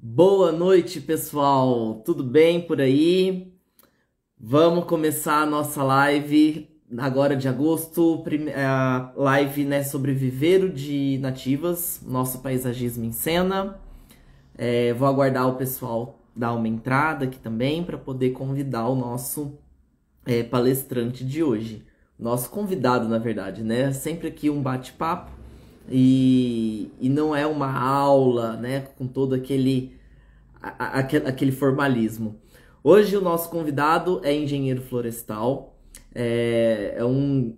Boa noite, pessoal. Tudo bem por aí? Vamos começar a nossa live agora de agosto, a live, né, sobre viveiro de nativas, nosso paisagismo em cena. Vou aguardar o pessoal dar uma entrada aqui também para poder convidar o nosso palestrante de hoje. Nosso convidado, na verdade, né? Sempre aqui um bate-papo e não é uma aula, né, com todo aquele formalismo. Hoje o nosso convidado é engenheiro florestal, é um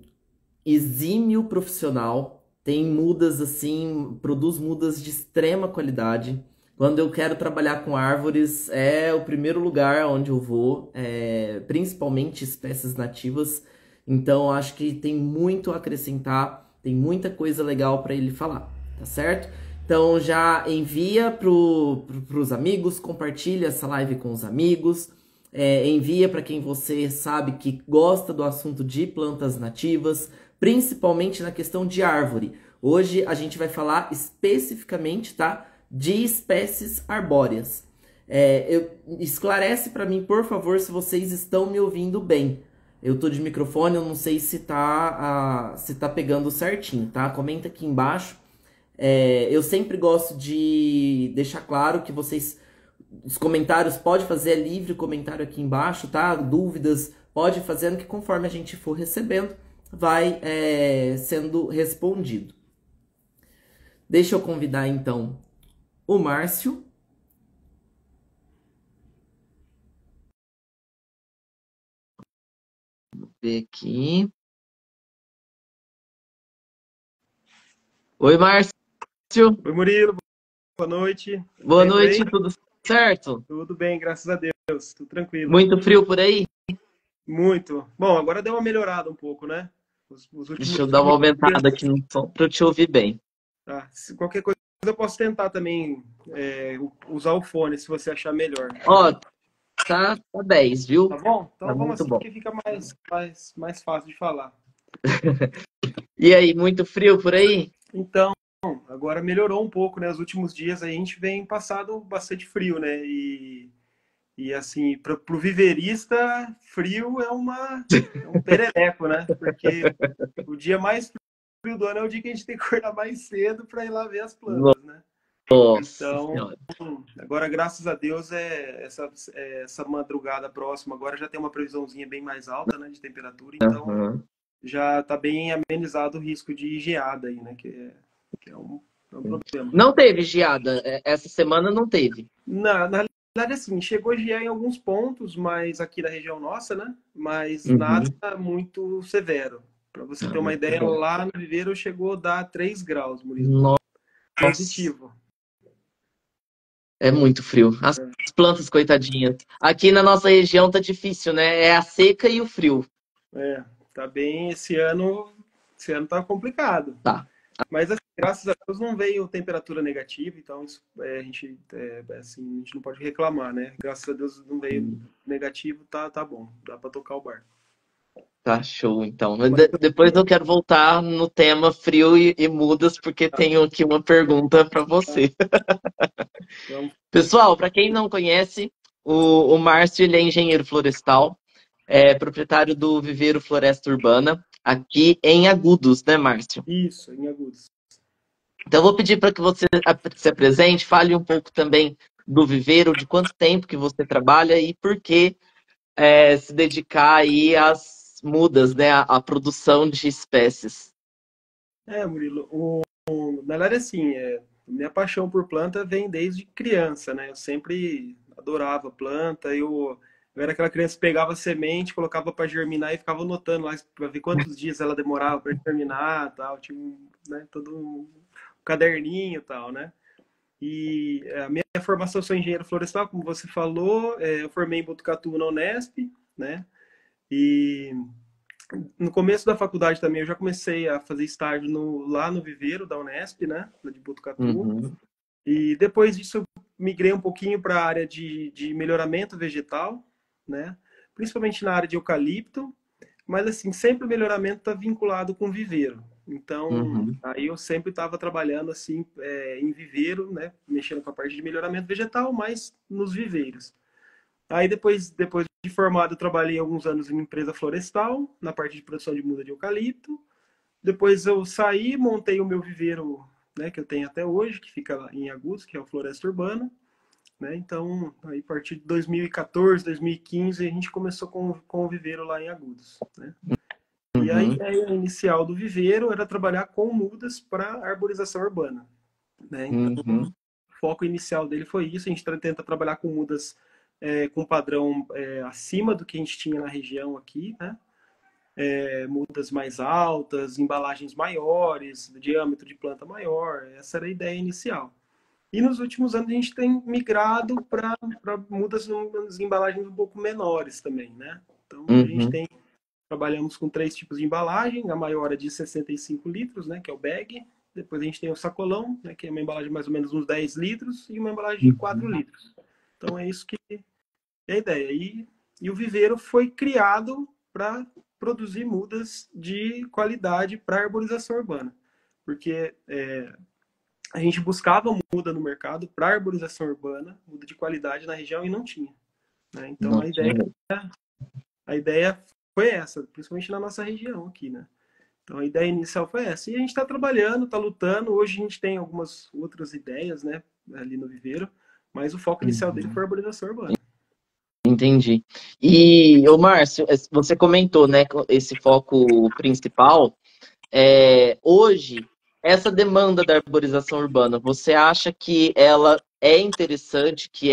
exímio profissional, tem mudas assim, produz mudas de extrema qualidade. Quando eu quero trabalhar com árvores, é o primeiro lugar onde eu vou, principalmente espécies nativas. Então acho que tem muito a acrescentar, tem muita coisa legal para ele falar, tá certo? Então já envia para os amigos, compartilha essa live com os amigos, envia para quem você sabe que gosta do assunto de plantas nativas, principalmente na questão de árvore. Hoje a gente vai falar especificamente, tá, de espécies arbóreas. Esclarece para mim, por favor, se vocês estão me ouvindo bem. Eu tô de microfone, eu não sei se tá pegando certinho, tá? Comenta aqui embaixo. Eu sempre gosto de deixar claro que vocês, os comentários, pode fazer livre comentário aqui embaixo, tá? Dúvidas, pode ir fazendo que conforme a gente for recebendo, vai sendo respondido. Deixa eu convidar então o Márcio. Vou ver aqui. Oi, Márcio. Oi, Murilo, boa noite. Tudo Boa bem por aí? noite, tudo certo? Tudo bem, graças a Deus. Tudo tranquilo. Muito frio por aí? Muito. Bom, agora deu uma melhorada um pouco, né? Os Deixa últimos eu dar uma dias. aumentada aqui no som para eu te ouvir bem. Tá, se qualquer coisa eu posso tentar também usar o fone, se você achar melhor. Ó, tá 10, Tá viu? bom? Tá Então vamos muito assim, bom. porque fica mais fácil de falar. E aí, muito frio por aí? Então, agora melhorou um pouco, né? Os últimos dias aí a gente vem passado bastante frio, né? E assim, para o viverista, frio é um perereco, né? Porque o dia mais frio do ano é o dia que a gente tem que acordar mais cedo para ir lá ver as plantas, né? Nossa Então, senhora. agora, graças a Deus, essa madrugada próxima agora já tem uma previsãozinha bem mais alta, né, de temperatura, então Aham. já está bem amenizado o risco de geada aí, né? Que é um problema. Não teve geada. Essa semana não teve. Na realidade, assim, chegou a gear em alguns pontos, mas aqui na região nossa, né? Mas nada Uhum. muito severo. Para você ter Ah, uma muito ideia, bom. lá no viveiro chegou a dar 3 graus, Murilo. Nossa, Positivo. é muito frio. As plantas, coitadinhas. Aqui na nossa região tá difícil, né? É a seca e o frio. Tá bem, esse ano tá complicado. Tá. Mas assim, graças a Deus não veio temperatura negativa, então isso, assim, a gente não pode reclamar, né? Graças a Deus não veio negativo, tá bom, dá para tocar o barco. Tá show, então. Mas, Depois eu quero voltar no tema frio e mudas, porque tenho aqui uma pergunta para você. vamos, Pessoal, para quem não conhece, o Márcio ele é engenheiro florestal, é proprietário do Viveiro Floresta Urbana, aqui em Agudos, né, Márcio? isso, em agudos. Então, eu vou pedir para que você se apresente, fale um pouco também do viveiro, de quanto tempo que você trabalha e por que se dedicar aí às mudas, né, à produção de espécies. Murilo, na verdade, assim, minha paixão por planta vem desde criança, né? Eu sempre adorava planta, eu era aquela criança que pegava semente, colocava para germinar e ficava anotando lá para ver quantos dias ela demorava para germinar, tal, tinha né, todo um caderninho e tal, né? E a minha formação, eu sou engenheiro florestal, como você falou, eu formei em Botucatu na Unesp, né? E no começo da faculdade também eu já comecei a fazer estágio lá no viveiro da Unesp, né? Lá de Botucatu. Uhum. E depois disso eu migrei um pouquinho para a área de melhoramento vegetal, né? Principalmente na área de eucalipto, mas assim, sempre o melhoramento está vinculado com viveiro, Então, Uhum. aí eu sempre estava trabalhando assim em viveiro, né? Mexendo com a parte de melhoramento vegetal, mas nos viveiros. Aí depois de formado, eu trabalhei alguns anos em empresa florestal, na parte de produção de muda de eucalipto. Depois eu saí, montei o meu viveiro, né, que eu tenho até hoje, que fica lá em Agudos, que é o Floresta Urbana. Né? Então, aí, a partir de 2014, 2015, a gente começou com o viveiro lá em Agudos. Né? E a Uhum. ideia inicial do viveiro era trabalhar com mudas para arborização urbana. Né? Então, Uhum. o foco inicial dele foi isso. A gente tenta trabalhar com mudas com padrão acima do que a gente tinha na região aqui, né? Mudas mais altas, embalagens maiores, diâmetro de planta maior. Essa era a ideia inicial. E nos últimos anos a gente tem migrado para mudas nas embalagens um pouco menores também, né? Então hoje a gente Uhum. tem, trabalhamos com 3 tipos de embalagem, a maior é de 65 litros, né, que é o bag. Depois a gente tem o sacolão, né, que é uma embalagem de mais ou menos uns 10 litros, e uma embalagem de 4 Uhum. litros. Então é isso que é a ideia. E o viveiro foi criado para produzir mudas de qualidade para arborização urbana. Porque a gente buscava muda no mercado para arborização urbana, muda de qualidade na região e não tinha. Né? Então Não tinha mesmo. a ideia foi essa, principalmente na nossa região aqui, né? Então a ideia inicial foi essa. E a gente está trabalhando, está lutando. Hoje a gente tem algumas outras ideias, né, ali no viveiro, mas o foco inicial dele foi Uhum. a arborização urbana. Entendi. E, ô Márcio, você comentou, né, esse foco principal. Hoje, essa demanda da arborização urbana, você acha que ela é interessante, que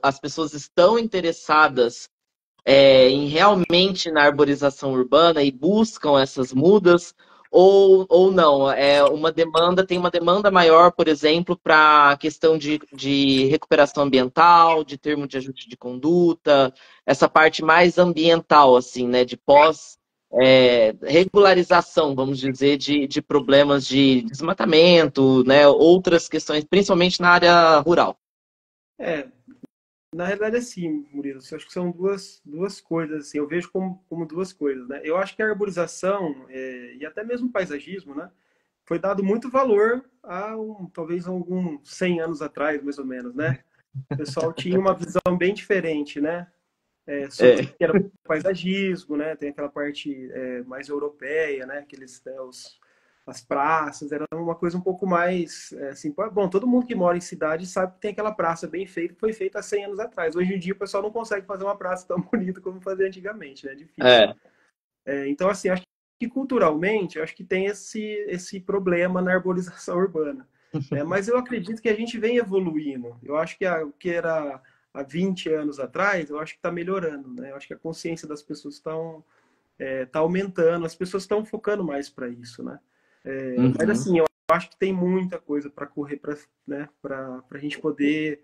as pessoas estão interessadas em realmente na arborização urbana e buscam essas mudas, ou não? Tem uma demanda maior, por exemplo, para a questão de recuperação ambiental, de termo de ajuste de conduta, essa parte mais ambiental, assim, né, de regularização, vamos dizer, de problemas de desmatamento, né, outras questões, principalmente na área rural. É, na realidade, assim, Murilo, eu acho que são duas coisas, assim, eu vejo como duas coisas, né? Eu acho que a arborização e até mesmo o paisagismo, né, foi dado muito valor talvez alguns 100 anos atrás, mais ou menos, né? O pessoal tinha uma visão bem diferente, né? Sobre o que É. era paisagismo, né? Tem aquela parte mais europeia, né? As praças, era uma coisa um pouco mais assim, bom, todo mundo que mora em cidade sabe que tem aquela praça bem feita que foi feita há 100 anos atrás. Hoje em dia o pessoal não consegue fazer uma praça tão bonita como fazia antigamente, né? É difícil. É. Então, assim, acho que culturalmente, acho que tem esse problema na arborização urbana. Né? Mas eu acredito que a gente vem evoluindo. Eu acho que o que era há 20 anos atrás, eu acho que está melhorando. Né? Eu acho que a consciência das pessoas tá aumentando, as pessoas estão focando mais para isso. Né? Mas, Uhum. assim, eu acho que tem muita coisa para correr para, né, a gente poder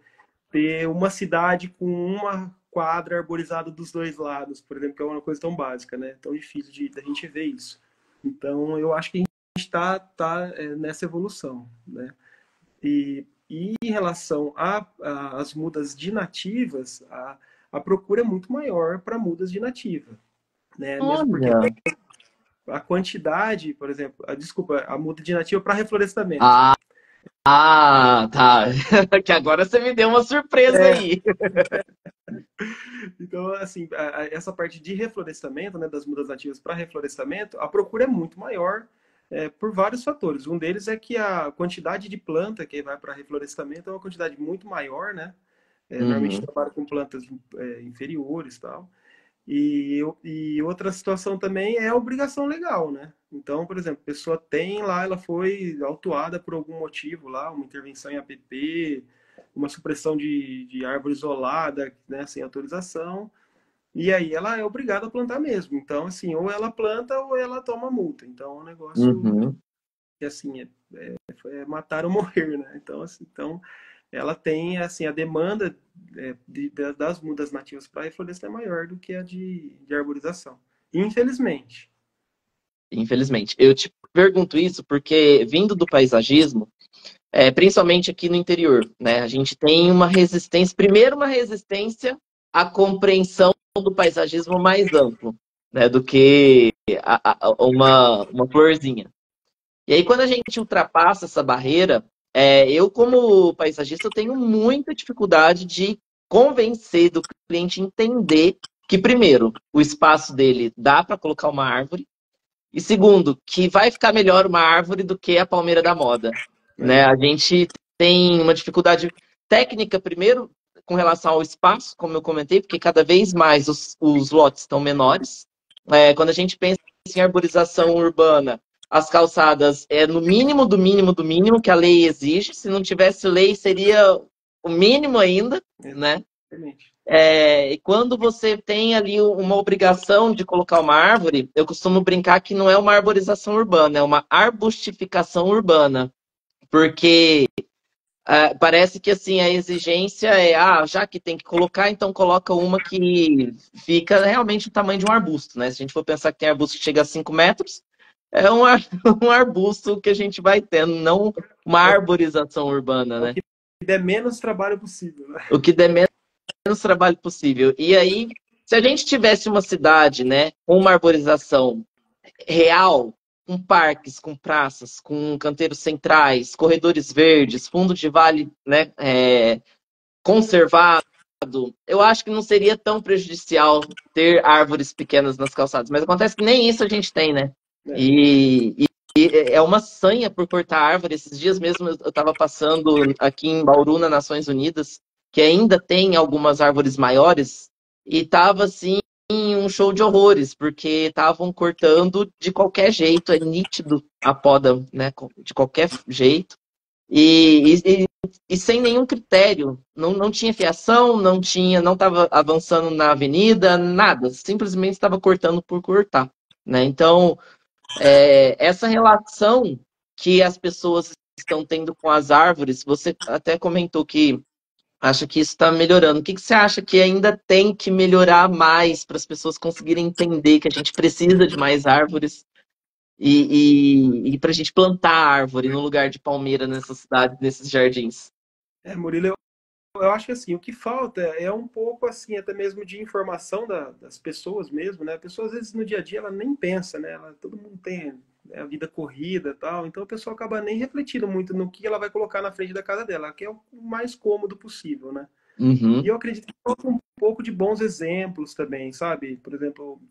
ter uma cidade com uma quadra arborizada dos dois lados, por exemplo, que é uma coisa tão básica, né? Tão difícil da gente ver isso. Então, eu acho que a gente está nessa evolução, né? E em relação às mudas de nativas, a procura é muito maior para mudas de nativa, né? Mesmo porque Olha. a quantidade, por exemplo, desculpa, a muda de nativa para reflorestamento. Ah, tá. Que agora você me deu uma surpresa É, aí. então, assim, essa parte de reflorestamento, né, das mudas nativas para reflorestamento, a procura é muito maior por vários fatores. Um deles é que a quantidade de planta que vai para reflorestamento é uma quantidade muito maior, né? Normalmente Uhum. trabalha com plantas inferiores e tal. E outra situação também é a obrigação legal, né? Então, por exemplo, a pessoa tem lá, ela foi autuada por algum motivo lá, uma intervenção em APP, uma supressão de árvore isolada, né, sem autorização, e aí ela é obrigada a plantar mesmo. Então, assim, ou ela planta ou ela toma multa. Então, é um negócio Uhum. que, assim, é matar ou morrer, né? Então, assim, ela tem, assim, a demanda das mudas nativas para reflorestar é maior do que a de arborização. Infelizmente. Infelizmente. Eu te pergunto isso porque, vindo do paisagismo, principalmente aqui no interior, né, a gente tem uma resistência, primeiro uma resistência à compreensão do paisagismo mais amplo. né, do que uma florzinha. E aí, quando a gente ultrapassa essa barreira, eu, como paisagista, eu tenho muita dificuldade de convencer do cliente entender que, primeiro, o espaço dele dá para colocar uma árvore, e segundo, que vai ficar melhor uma árvore do que a palmeira da moda, né? É, A gente tem uma dificuldade técnica, primeiro, com relação ao espaço, como eu comentei, porque cada vez mais os lotes estão menores. Quando a gente pensa em arborização urbana, as calçadas é no mínimo do mínimo do mínimo que a lei exige. Se não tivesse lei, seria o mínimo ainda, né? exatamente. E quando você tem ali uma obrigação de colocar uma árvore, eu costumo brincar que não é uma arborização urbana, é uma arbustificação urbana. Porque parece que assim a exigência já que tem que colocar, então coloca uma que fica realmente o tamanho de um arbusto, né? Se a gente for pensar que tem arbusto que chega a 5 metros, é um arbusto que a gente vai tendo, não uma É arborização urbana, o né? que der menos trabalho possível, né? O que der menos trabalho possível. E aí, se a gente tivesse uma cidade, né, com uma arborização real, com parques, com praças, com canteiros centrais, corredores verdes, fundo de vale, né, conservado, eu acho que não seria tão prejudicial ter árvores pequenas nas calçadas. Mas acontece que nem isso a gente tem, né? É, E é uma sanha por cortar árvore. Esses dias mesmo eu estava passando aqui em Bauru, nas Nações Unidas, que ainda tem algumas árvores maiores, e estava assim um show de horrores, porque estavam cortando de qualquer jeito, é nítido a poda, né? De qualquer jeito. E sem nenhum critério. Não tinha fiação, não estava avançando na avenida, nada. Simplesmente estava cortando por cortar, né? Então, essa relação que as pessoas estão tendo com as árvores, você até comentou que acha que isso está melhorando. O que você acha que ainda tem que melhorar mais para as pessoas conseguirem entender que a gente precisa de mais árvores e para a gente plantar árvore no lugar de palmeira nessas cidades, nesses jardins? Murilo, eu acho que assim, o que falta é um pouco assim, até mesmo de informação das pessoas mesmo, né? A pessoa, às vezes, no dia a dia, ela nem pensa, né? Todo mundo tem, né, a vida corrida e tal, então a pessoa acaba nem refletindo muito no que ela vai colocar na frente da casa dela, que é o mais cômodo possível, né? E Uhum, eu acredito que falta um pouco de bons exemplos também, sabe? Por exemplo,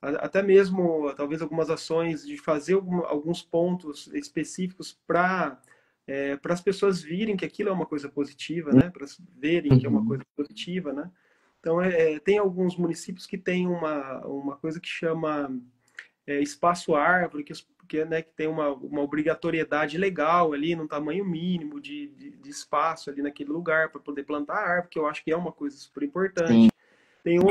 até mesmo talvez algumas ações de fazer alguns pontos específicos para as pessoas virem que aquilo é uma coisa positiva, né? Para verem que é uma uhum, coisa positiva, né? Então, tem alguns municípios que têm uma coisa que chama espaço árvore, né, que tem uma obrigatoriedade legal ali, num tamanho mínimo de espaço ali naquele lugar para poder plantar árvore, que eu acho que é uma coisa super sim, importante. Tem um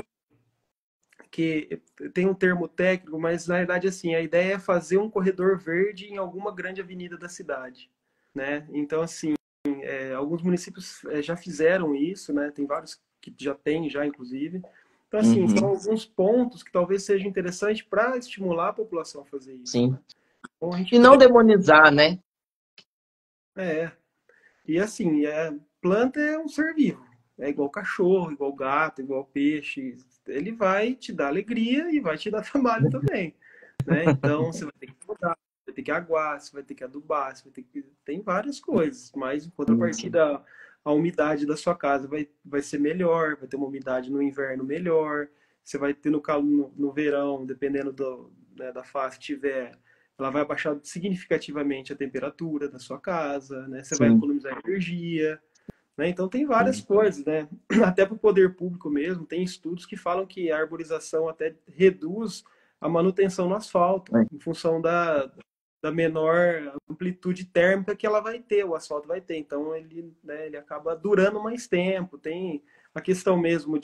que tem um termo técnico, mas na verdade assim, a ideia é fazer um corredor verde em alguma grande avenida da cidade, né? Então assim, alguns municípios já fizeram isso, né? Tem vários que já têm já inclusive. Então assim, são uhum, alguns pontos que talvez seja interessante para estimular a população a fazer isso, sim. né? Então a gente E não demonizar, né? é, e assim, planta é um ser vivo. É igual cachorro, igual gato, igual peixe. Ele vai te dar alegria e vai te dar trabalho também, né? Então você vai ter que mudar, vai ter que aguar, você vai ter que adubar, você vai ter que... Tem várias coisas, mas em Sim, contrapartida, a umidade da sua casa vai ser melhor, vai ter uma umidade no inverno melhor, você vai ter no verão, dependendo né, da fase que tiver, ela vai abaixar significativamente a temperatura da sua casa, né? Você vai sim, economizar energia, né? Então tem várias sim. coisas, né? Até para o poder público mesmo, tem estudos que falam que a arborização até reduz a manutenção no asfalto, É, em função da menor amplitude térmica que ela vai ter, o asfalto vai ter. Então ele, né, ele acaba durando mais tempo. Tem a questão mesmo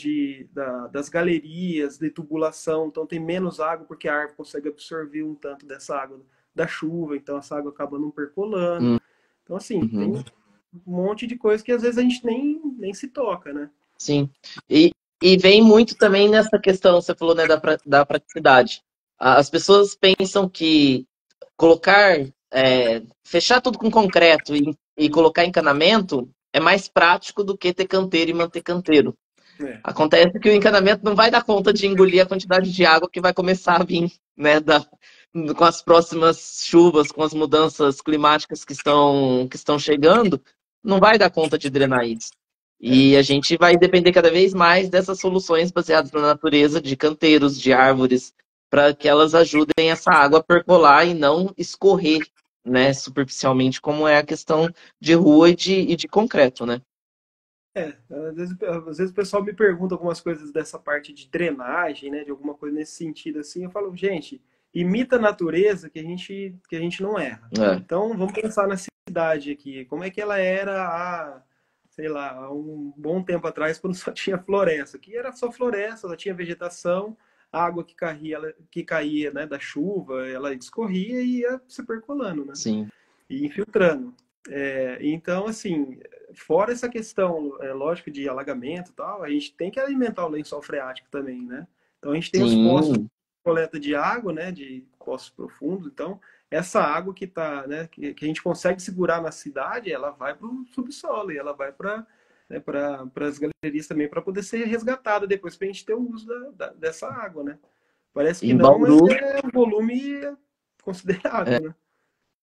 das galerias, de tubulação, então tem menos água porque a árvore consegue absorver um tanto dessa água da chuva, então essa água acaba não percolando. Então, assim, tem uhum, um monte de coisa que às vezes a gente nem se toca, né? sim. E, e vem muito também nessa questão, você falou, né, da praticidade. As pessoas pensam que colocar, fechar tudo com concreto e colocar encanamento é mais prático do que ter canteiro e manter canteiro. É, Acontece que o encanamento não vai dar conta de engolir a quantidade de água que vai começar a vir, né, com as próximas chuvas, com as mudanças climáticas que estão chegando, não vai dar conta de drenar isso. é. E a gente vai depender cada vez mais dessas soluções baseadas na natureza, de canteiros, de árvores, para que elas ajudem essa água a percolar e não escorrer, né, superficialmente, como é a questão de rua e de concreto, né? Às vezes o pessoal me pergunta algumas coisas dessa parte de drenagem, né, de alguma coisa nesse sentido assim. Eu falo, gente, imita a natureza que a gente não erra. É. Então, vamos pensar na cidade aqui. Como é que ela era há, sei lá, há um bom tempo atrás, quando só tinha floresta? Aqui era só floresta, só tinha vegetação, água que caía, né, da chuva, ela escorria e ia se percolando, né? Sim, E infiltrando. Então, assim, fora essa questão, lógico, de alagamento e tal, a gente tem que alimentar o lençol freático também, né? Então, a gente tem os poços de sim, coleta de água, né, de poços profundos. Então, essa água que tá, né, que a gente consegue segurar na cidade, ela vai para o subsolo e ela vai para, né, para as galerias também, para poder ser resgatada depois, para a gente ter o uso dessa água, né? Parece que em não, mas Bauru. é um volume considerável, né?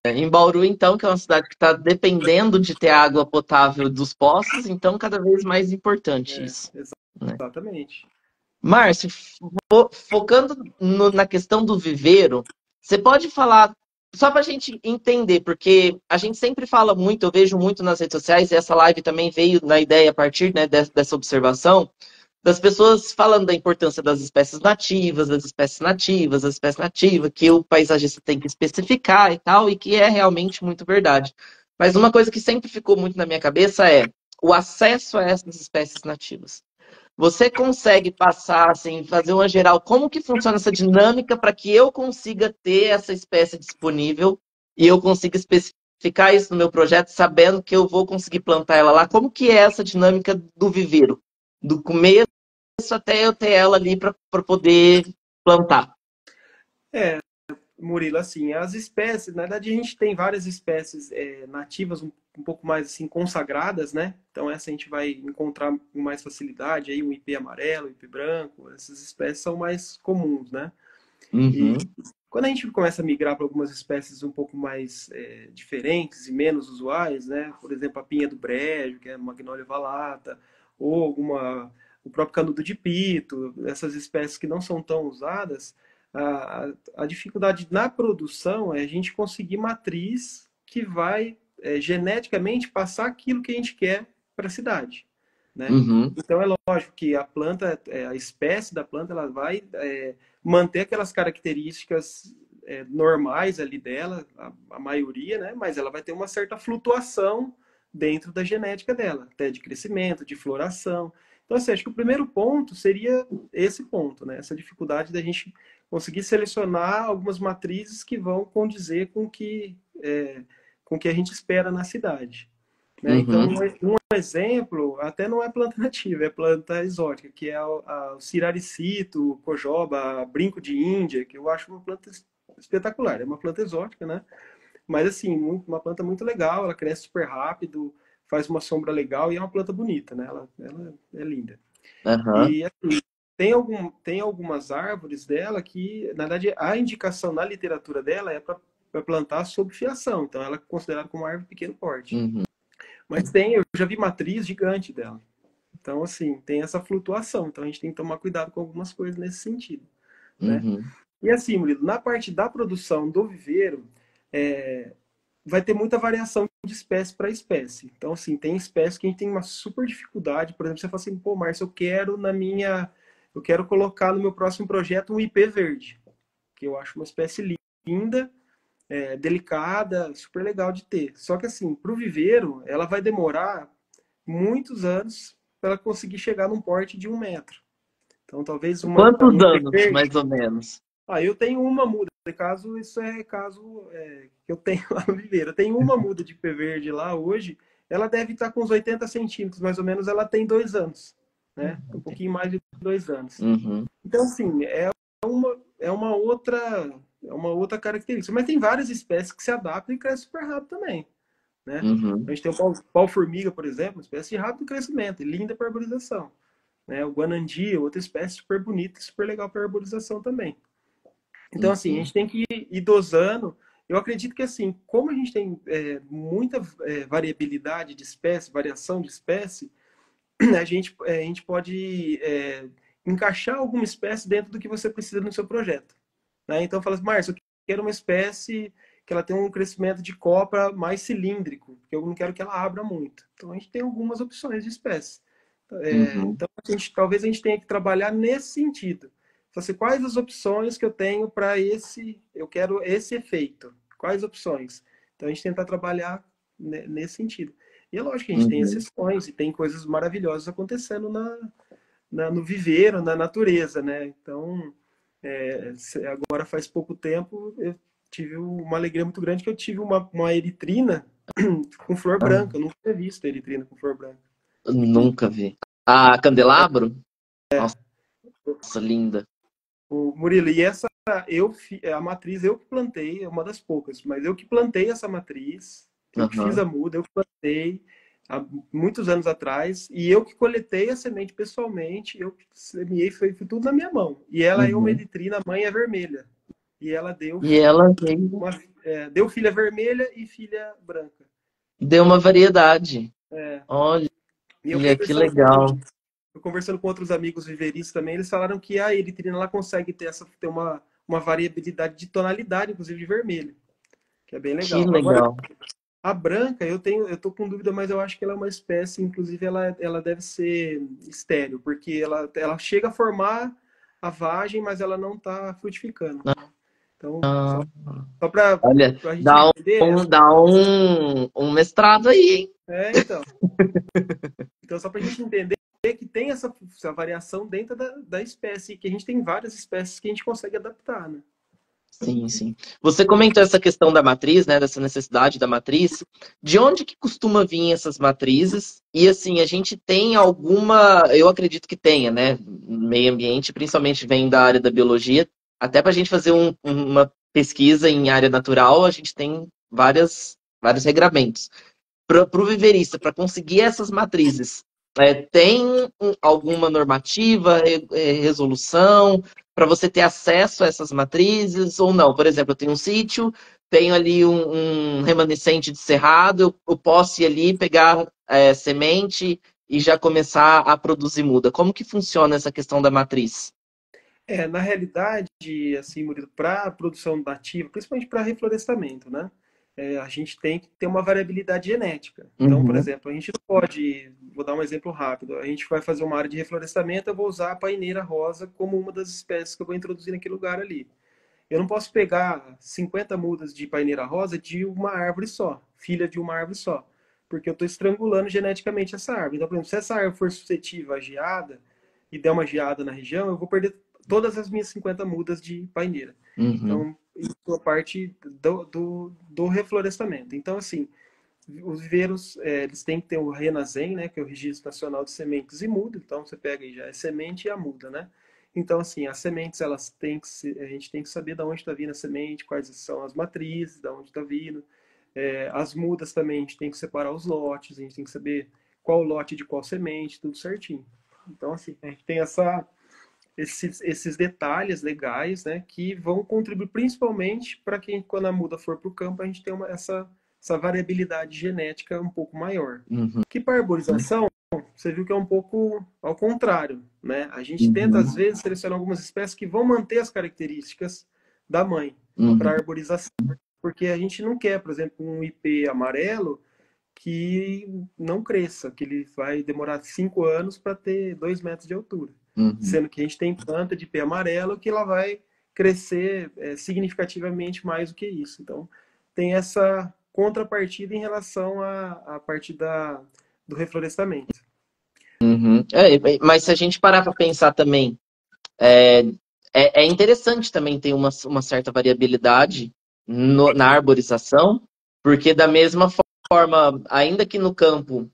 Em Bauru, então, que é uma cidade que está dependendo de ter água potável dos poços, então cada vez mais importante É, isso, né? exatamente. Márcio, focando na questão do viveiro, você pode falar, só para a gente entender, porque a gente sempre fala muito, eu vejo muito nas redes sociais, e essa live também veio na ideia a partir, né, dessa observação, das pessoas falando da importância das espécies nativas, que o paisagista tem que especificar e tal, e que é realmente muito verdade. Mas uma coisa que sempre ficou muito na minha cabeça é o acesso a essas espécies nativas. Você consegue passar, assim, fazer uma geral, como que funciona essa dinâmica para que eu consiga ter essa espécie disponível e eu consiga especificar isso no meu projeto, sabendo que eu vou conseguir plantar ela lá? Como que é essa dinâmica do viveiro? Do começo até eu ter ela ali para poder plantar. Murilo, assim, as espécies, na verdade a gente tem várias espécies nativas um pouco mais assim consagradas, né? Então essa a gente vai encontrar com mais facilidade aí, um ipê amarelo, ipê branco, essas espécies são mais comuns, né? E Uhum, quando a gente começa a migrar para algumas espécies um pouco mais diferentes e menos usuais, né? Por exemplo, a pinha do brejo, que é a Magnolia valata, ou o próprio canudo de pito, essas espécies que não são tão usadas, a dificuldade na produção é a gente conseguir matriz que vai geneticamente passar aquilo que a gente quer para a cidade, né? uhum, Então é lógico que a planta, a espécie da planta, ela vai manter aquelas características normais ali dela, a maioria, né? Mas ela vai ter uma certa flutuação dentro da genética dela, até de crescimento, de floração. Então, assim, acho que o primeiro ponto seria esse ponto, né? Essa dificuldade da gente conseguir selecionar algumas matrizes que vão condizer com o que a gente espera na cidade. Né? Então, uhum, um exemplo, até não é planta nativa, é planta exótica, que é o ciraricito, o cojoba, brinco de Índia, que eu acho uma planta espetacular. É uma planta exótica, né? Mas, assim, uma planta muito legal, ela cresce super rápido, faz uma sombra legal e é uma planta bonita, né? Ela é linda. aham, E, assim, tem algumas árvores dela que, na verdade, a indicação na literatura dela é para plantar sob fiação. Então, ela é considerada como uma árvore de pequeno porte. uhum, Mas eu já vi matriz gigante dela. Então, assim, tem essa flutuação. Então, a gente tem que tomar cuidado com algumas coisas nesse sentido, né? uhum, E assim, Murilo, na parte da produção do viveiro, é, vai ter muita variação de espécie para espécie. Então, assim, tem espécies que a gente tem uma super dificuldade. Por exemplo, você fala assim, pô, Márcio, eu quero colocar no meu próximo projeto um ipê verde, que eu acho uma espécie linda, delicada, super legal de ter. Só que, assim, para o viveiro, ela vai demorar muitos anos para conseguir chegar num porte de 1 metro. Então, talvez Quantos um IP anos, verde. mais ou menos? Eu tenho uma muda. Caso isso caso que eu tenho lá no viveiro. Eu tenho uma muda de IP verde lá hoje. Ela deve estar com uns 80 centímetros, mais ou menos. Ela tem 2 anos, né? Um pouquinho mais de 2 anos. Uhum, Então, assim, é uma outra característica. Mas tem várias espécies que se adaptam e crescem super rápido também, né? A uhum, gente tem o pau-formiga, por exemplo, uma espécie de rápido crescimento, linda para arborização. né? O guanandi, outra espécie super bonita e super legal para arborização também. Então, assim, a Uhum. gente tem que ir dosando. Eu acredito que, assim, como a gente tem muita variabilidade de espécie, variação de espécie, a gente pode encaixar alguma espécie dentro do que você precisa no seu projeto. Né? Então, fala assim, Márcio, eu quero uma espécie que ela tenha um crescimento de copa mais cilíndrico, porque eu não quero que ela abra muito. Então, a gente tem algumas opções de espécies. Uhum. Então, talvez a gente tenha que trabalhar nesse sentido. Então, assim, quais as opções que eu tenho para eu quero esse efeito? Quais opções? Então, a gente tentar trabalhar nesse sentido. E é lógico que a gente tem Uhum. exceções e tem coisas maravilhosas acontecendo no viveiro, na natureza, né? Então, agora faz pouco tempo, eu tive uma alegria muito grande que eu tive uma eritrina com flor Ah, branca. Eu nunca tinha visto eritrina com flor branca. nunca vi. A candelabro? Nossa, linda. O Murilo, e essa a matriz eu que plantei, é uma das poucas, mas eu que plantei essa matriz, eu que fiz Aham. a muda, eu que plantei há muitos anos atrás, e eu que coletei a semente pessoalmente, eu que semeei, foi tudo na minha mão. E ela é uma Uhum. editrina, a mãe é vermelha. E ela E ela veio, deu filha vermelha e filha branca. deu uma variedade. É, Olha, e eu que conversando com legal. eu conversando com outros amigos viveristas também, eles falaram que a eritrina ela consegue ter uma variabilidade de tonalidade, inclusive de vermelho, que é bem Que legal. Agora, legal. a branca, eu tô com dúvida, mas eu acho que ela é uma espécie, inclusive ela deve ser estéril, porque ela chega a formar a vagem, mas ela não está frutificando. Né? Então, Ah, só para olha, a gente entender, dá um mestrado aí, hein? então, só para a gente entender que tem essa variação dentro da espécie, que a gente tem várias espécies que a gente consegue adaptar, né? Sim, sim. Você comentou essa questão da matriz, né, dessa necessidade da matriz. De onde que costuma vir essas matrizes? E assim, a gente tem alguma, eu acredito que tenha, né, meio ambiente, principalmente vem da área da biologia, até para a gente fazer uma pesquisa em área natural, a gente tem vários regramentos. Para o viverista, para conseguir essas matrizes, tem alguma normativa, resolução, para você ter acesso a essas matrizes ou não? Por exemplo, eu tenho um sítio, tenho ali um remanescente de cerrado, eu posso ir ali pegar semente e já começar a produzir muda. Como que funciona essa questão da matriz? Na realidade, assim, Murilo, para a produção nativa, principalmente para reflorestamento, né? A gente tem que ter uma variabilidade genética. Então, por Uhum, exemplo, a gente não pode, vou dar um exemplo rápido, a gente vai fazer uma área de reflorestamento, eu vou usar a paineira rosa como uma das espécies que eu vou introduzir naquele lugar ali. Eu não posso pegar 50 mudas de paineira rosa de uma árvore só, filha de uma árvore só, porque eu estou estrangulando geneticamente essa árvore. Então, por exemplo, se essa árvore for suscetível à geada e der uma geada na região, eu vou perder todas as minhas 50 mudas de paineira. uhum, Então, isso é a parte do reflorestamento. Então, assim, os viveiros, eles têm que ter o RENASEM, né, que é o Registro Nacional de Sementes e Muda. Então, você pega aí já a semente e a muda, né? Então, assim, as sementes, elas têm que a gente tem que saber de onde está vindo a semente, quais são as matrizes, de onde está vindo. As mudas também, a gente tem que separar os lotes, a gente tem que saber qual lote de qual semente, tudo certinho. Então, assim, a gente tem esses detalhes legais, né, que vão contribuir principalmente para que quando a muda for para o campo, a gente tenha essa variabilidade genética um pouco maior. uhum, Que para a arborização, você viu que é um pouco ao contrário, né? A gente tenta, às uhum, vezes, selecionar algumas espécies que vão manter as características da mãe para uhum, a arborização, porque a gente não quer, por exemplo, um IP amarelo que não cresça, que ele vai demorar 5 anos para ter 2 metros de altura. uhum. Sendo que a gente tem planta de pé amarelo que ela vai crescer significativamente mais do que isso. Então, tem essa contrapartida em relação à parte do reflorestamento. Uhum. Mas se a gente parar para pensar também, é, é interessante também ter uma certa variabilidade na arborização, porque da mesma forma, ainda que no campo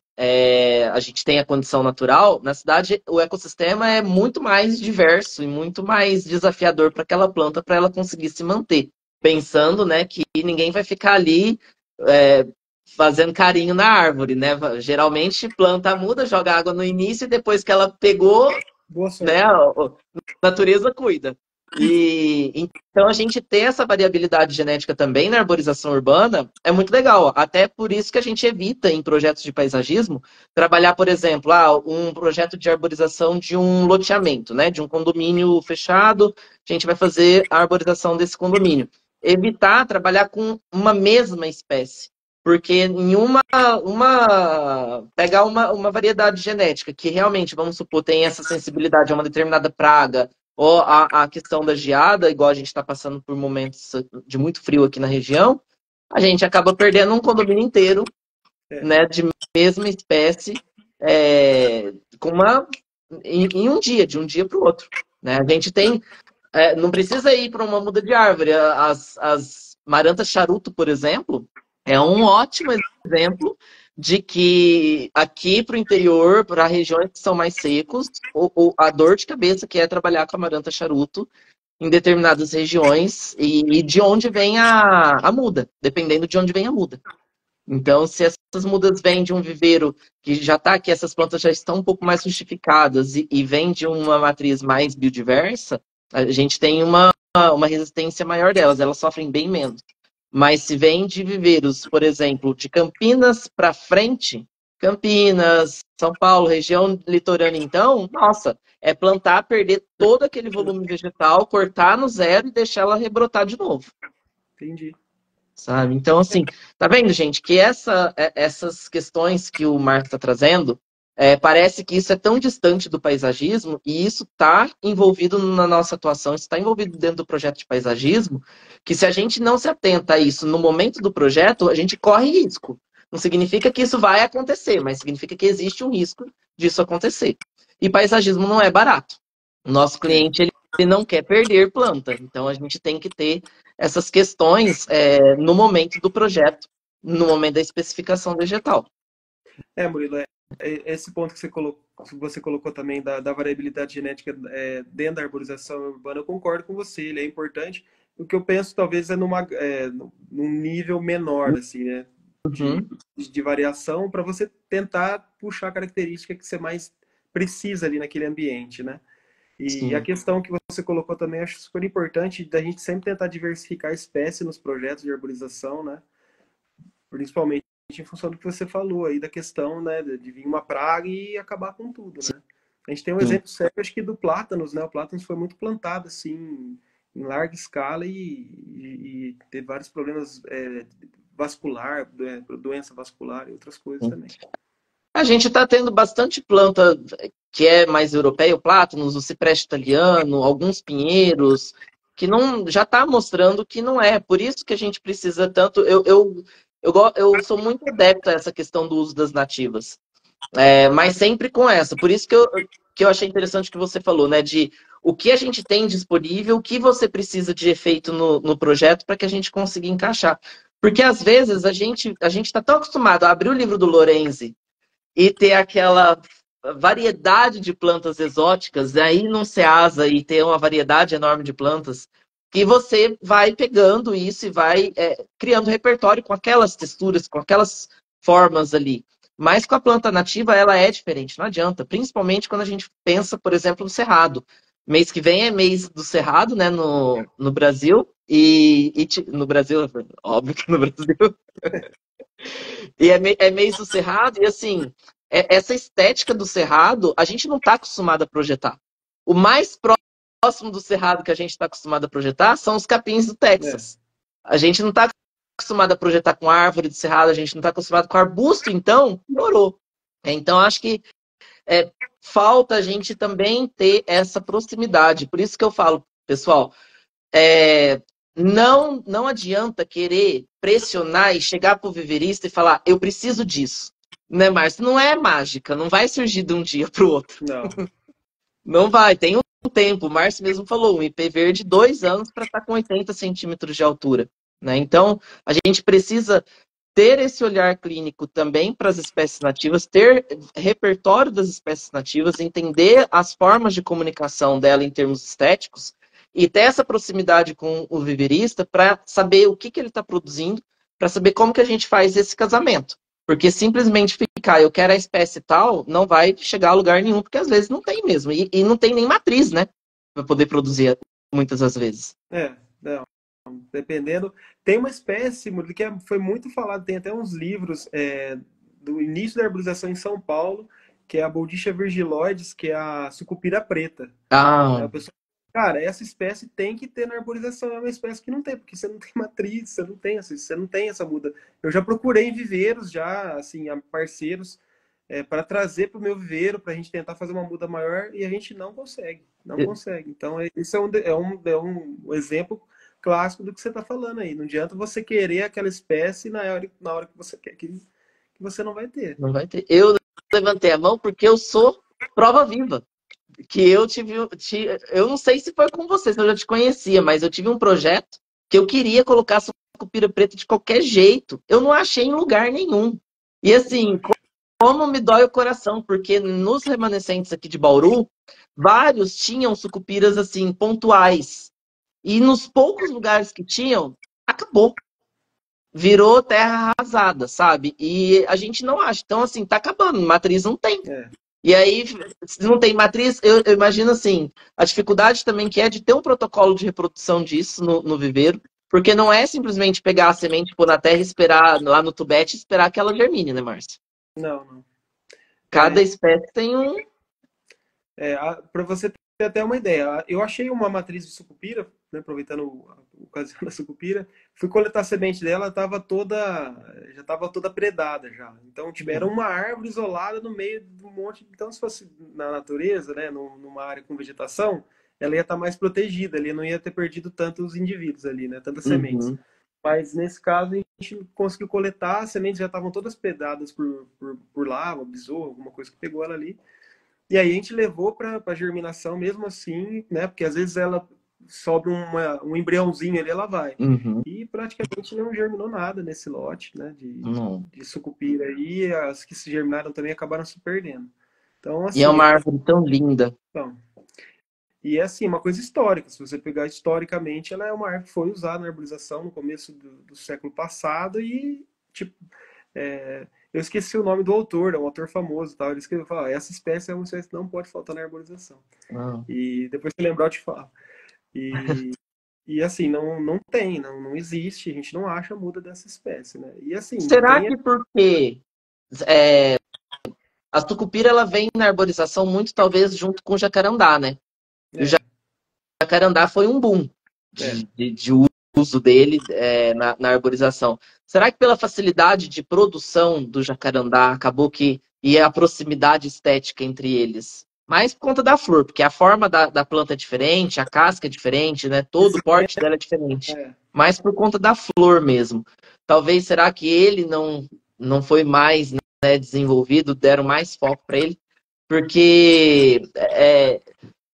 a gente tenha condição natural, na cidade o ecossistema é muito mais diverso e muito mais desafiador para aquela planta para ela conseguir se manter. Pensando, né, que ninguém vai ficar ali é, fazendo carinho na árvore, né? Geralmente planta a muda, joga água no início e depois que ela pegou, Boa né? sorte. A natureza cuida. E então a gente ter essa variabilidade genética também na arborização urbana é muito legal. Até por isso que a gente evita em projetos de paisagismo trabalhar, por exemplo, um projeto de arborização de um loteamento, né? De um condomínio fechado, a gente vai fazer a arborização desse condomínio. Evitar trabalhar com uma mesma espécie. Porque em pegar uma variedade genética que realmente, vamos supor, tem essa sensibilidade a uma determinada praga, ou a questão da geada, igual a gente está passando por momentos de muito frio aqui na região, a gente acaba perdendo um condomínio inteiro, É, né, de mesma espécie, com em um dia, de um dia para o outro. Né? A gente tem. Não precisa ir para uma muda de árvore. As marantas charuto, por exemplo, é um ótimo exemplo de que aqui para o interior, para regiões que são mais secos, a dor de cabeça que é trabalhar com a maranta charuto em determinadas regiões e de onde vem a muda, dependendo de onde vem a muda. Então, se essas mudas vêm de um viveiro que já está aqui, essas plantas já estão um pouco mais justificadas e vêm de uma matriz mais biodiversa, a gente tem uma resistência maior delas, elas sofrem bem menos. Mas se vem de viveiros, por exemplo, de Campinas para frente, Campinas, São Paulo, região litorânea, então, nossa, é plantar, perder todo aquele volume vegetal, cortar no zero e deixar ela rebrotar de novo. entendi. Sabe? Então, assim, tá vendo, gente, que essas questões que o Marco está trazendo, parece que isso é tão distante do paisagismo e isso está envolvido na nossa atuação, isso está envolvido dentro do projeto de paisagismo, que se a gente não se atenta a isso no momento do projeto, a gente corre risco. Não significa que isso vai acontecer, mas significa que existe um risco disso acontecer. E paisagismo não é barato. O nosso É. cliente, ele não quer perder planta, então a gente tem que ter essas questões no momento do projeto, no momento da especificação vegetal. Murilo, esse ponto que você colocou também da variabilidade genética dentro da arborização urbana, eu concordo com você, ele é importante. O que eu penso talvez num nível menor, assim, né? De, Uhum. de variação para você tentar puxar a característica que você mais precisa ali naquele ambiente, né? E a Sim, questão que você colocou também, eu acho super importante, da gente sempre tentar diversificar a espécie nos projetos de arborização, né? Principalmente em função do que você falou aí, da questão, né, de vir uma praga e acabar com tudo, né? A gente tem um sim. exemplo sério, acho que do plátanos, né? O plátanos foi muito plantado, assim, em larga escala e teve vários problemas vascular, doença vascular e outras coisas Sim. também. A gente está tendo bastante planta que é mais europeia, o plátanos, o cipreste italiano, alguns pinheiros, que não já está mostrando que não é. Por isso que a gente precisa tanto. Eu sou muito adepto a essa questão do uso das nativas. Mas sempre com essa. Por isso que eu achei interessante o que você falou, né? De o que a gente tem disponível, o que você precisa de efeito no projeto para que a gente consiga encaixar. Porque às vezes a gente está tão acostumado a abrir o livro do Lorenzi e ter aquela variedade de plantas exóticas, aí num Ceasa e ter uma variedade enorme de plantas, que você vai pegando isso e vai criando repertório com aquelas texturas, com aquelas formas ali. Mas com a planta nativa, ela é diferente, não adianta. Principalmente quando a gente pensa, por exemplo, no Cerrado. Mês que vem é mês do Cerrado, né, no Brasil. No Brasil, óbvio que no Brasil. E é mês do Cerrado, e assim, essa estética do Cerrado, a gente não está acostumado a projetar. O mais próximo do Cerrado que a gente está acostumado a projetar são os capins do É, Texas. A gente não está acostumado a projetar com árvore do Cerrado, a gente não está acostumado com arbusto, então, piorou. Então, acho que é, falta a gente também ter essa proximidade. Por isso que eu falo, pessoal, é, não adianta querer pressionar e chegar para o viverista e falar, eu preciso disso. Né, Márcio? Não é mágica, não vai surgir de um dia para o outro. não. Não vai, tem um tempo. O Márcio mesmo falou, um IP verde, 2 anos para estar com 80 centímetros de altura. Né? Então, a gente precisa ter esse olhar clínico também para as espécies nativas, ter repertório das espécies nativas, entender as formas de comunicação dela em termos estéticos e ter essa proximidade com o viverista para saber o que ele está produzindo, para saber como que a gente faz esse casamento. Porque simplesmente ficar, eu quero a espécie tal, não vai chegar a lugar nenhum, porque às vezes não tem mesmo. E não tem nem matriz, né? Para poder produzir muitas das vezes. Não, dependendo. Tem uma espécie, Murilo, que foi muito falado, tem até uns livros do início da arborização em São Paulo, que é a Boldichia virgiloides, que é a sucupira preta. Né? Ah, A pessoa, cara, essa espécie tem que ter na arborização, é uma espécie que não tem, porque você não tem matriz, você não tem essa muda. Eu já procurei em viveiros, já, assim, parceiros, para trazer para o meu viveiro, para a gente tentar fazer uma muda maior, e a gente não consegue, não consegue. Então, esse é um exemplo clássico do que você está falando aí. Não adianta você querer aquela espécie na hora que você quer, que você não vai ter. não vai ter. Eu levantei a mão porque eu sou prova viva. Que eu não sei se foi com você, se eu já te conhecia, mas eu tive um projeto que eu queria colocar sucupira preta de qualquer jeito. Eu não achei em lugar nenhum. E assim, como me dói o coração, porque nos remanescentes aqui de Bauru, vários tinham sucupiras assim, pontuais. E nos poucos lugares que tinham, acabou. Virou terra arrasada, sabe? E a gente não acha. Então, assim, tá acabando. Matriz não tem. É. E aí, se não tem matriz, eu imagino assim, a dificuldade também que é de ter um protocolo de reprodução disso no viveiro, porque não é simplesmente pegar a semente, pôr na terra e esperar lá no tubete e esperar que ela germine, né, Márcio? Não, não. Cada espécie tem um. Para você ter até uma ideia, eu achei uma matriz de sucupira, né, aproveitando a ocasião da sucupira, fui coletar a semente dela, já estava toda predada já. Então, tipo, era uma árvore isolada no meio de um monte. Então, se fosse na natureza, né, numa área com vegetação, ela ia estar mais protegida, ali não ia ter perdido tantos indivíduos ali, né, tantas sementes. Uhum. Mas nesse caso a gente conseguiu coletar, as sementes já estavam todas pedadas por lá, uma besoura, alguma coisa que pegou ela ali. E aí a gente levou para germinação mesmo assim, né? Porque às vezes ela sobra um embriãozinho ali, ela vai. Uhum. E praticamente não germinou nada nesse lote, né? Não. De sucupira. E as que se germinaram também acabaram se perdendo. Então, E é assim, uma árvore tão linda. então, e é assim, uma coisa histórica. Se você pegar historicamente, ela é uma árvore que foi usada na arborização no começo do século passado e, tipo, eu esqueci o nome do autor, é um autor famoso, tal. Ele escreveu, fala, essa espécie é uma espécie que não pode faltar na arborização. Ah. E depois que lembrar, eu te falo. E, e assim, não tem, não existe, a gente não acha muda dessa espécie, né? E assim, Será que porque a sucupira ela vem na arborização muito talvez junto com o jacarandá, né? E o é, jacarandá foi um boom é, de uso dele na arborização. Será que pela facilidade de produção do jacarandá acabou que e a proximidade estética entre eles? Mais por conta da flor, porque a forma da planta é diferente, a casca é diferente, né? Todo o porte dela é diferente. é. Mais por conta da flor mesmo. Talvez será que ele não foi mais, né, desenvolvido, deram mais foco para ele? Porque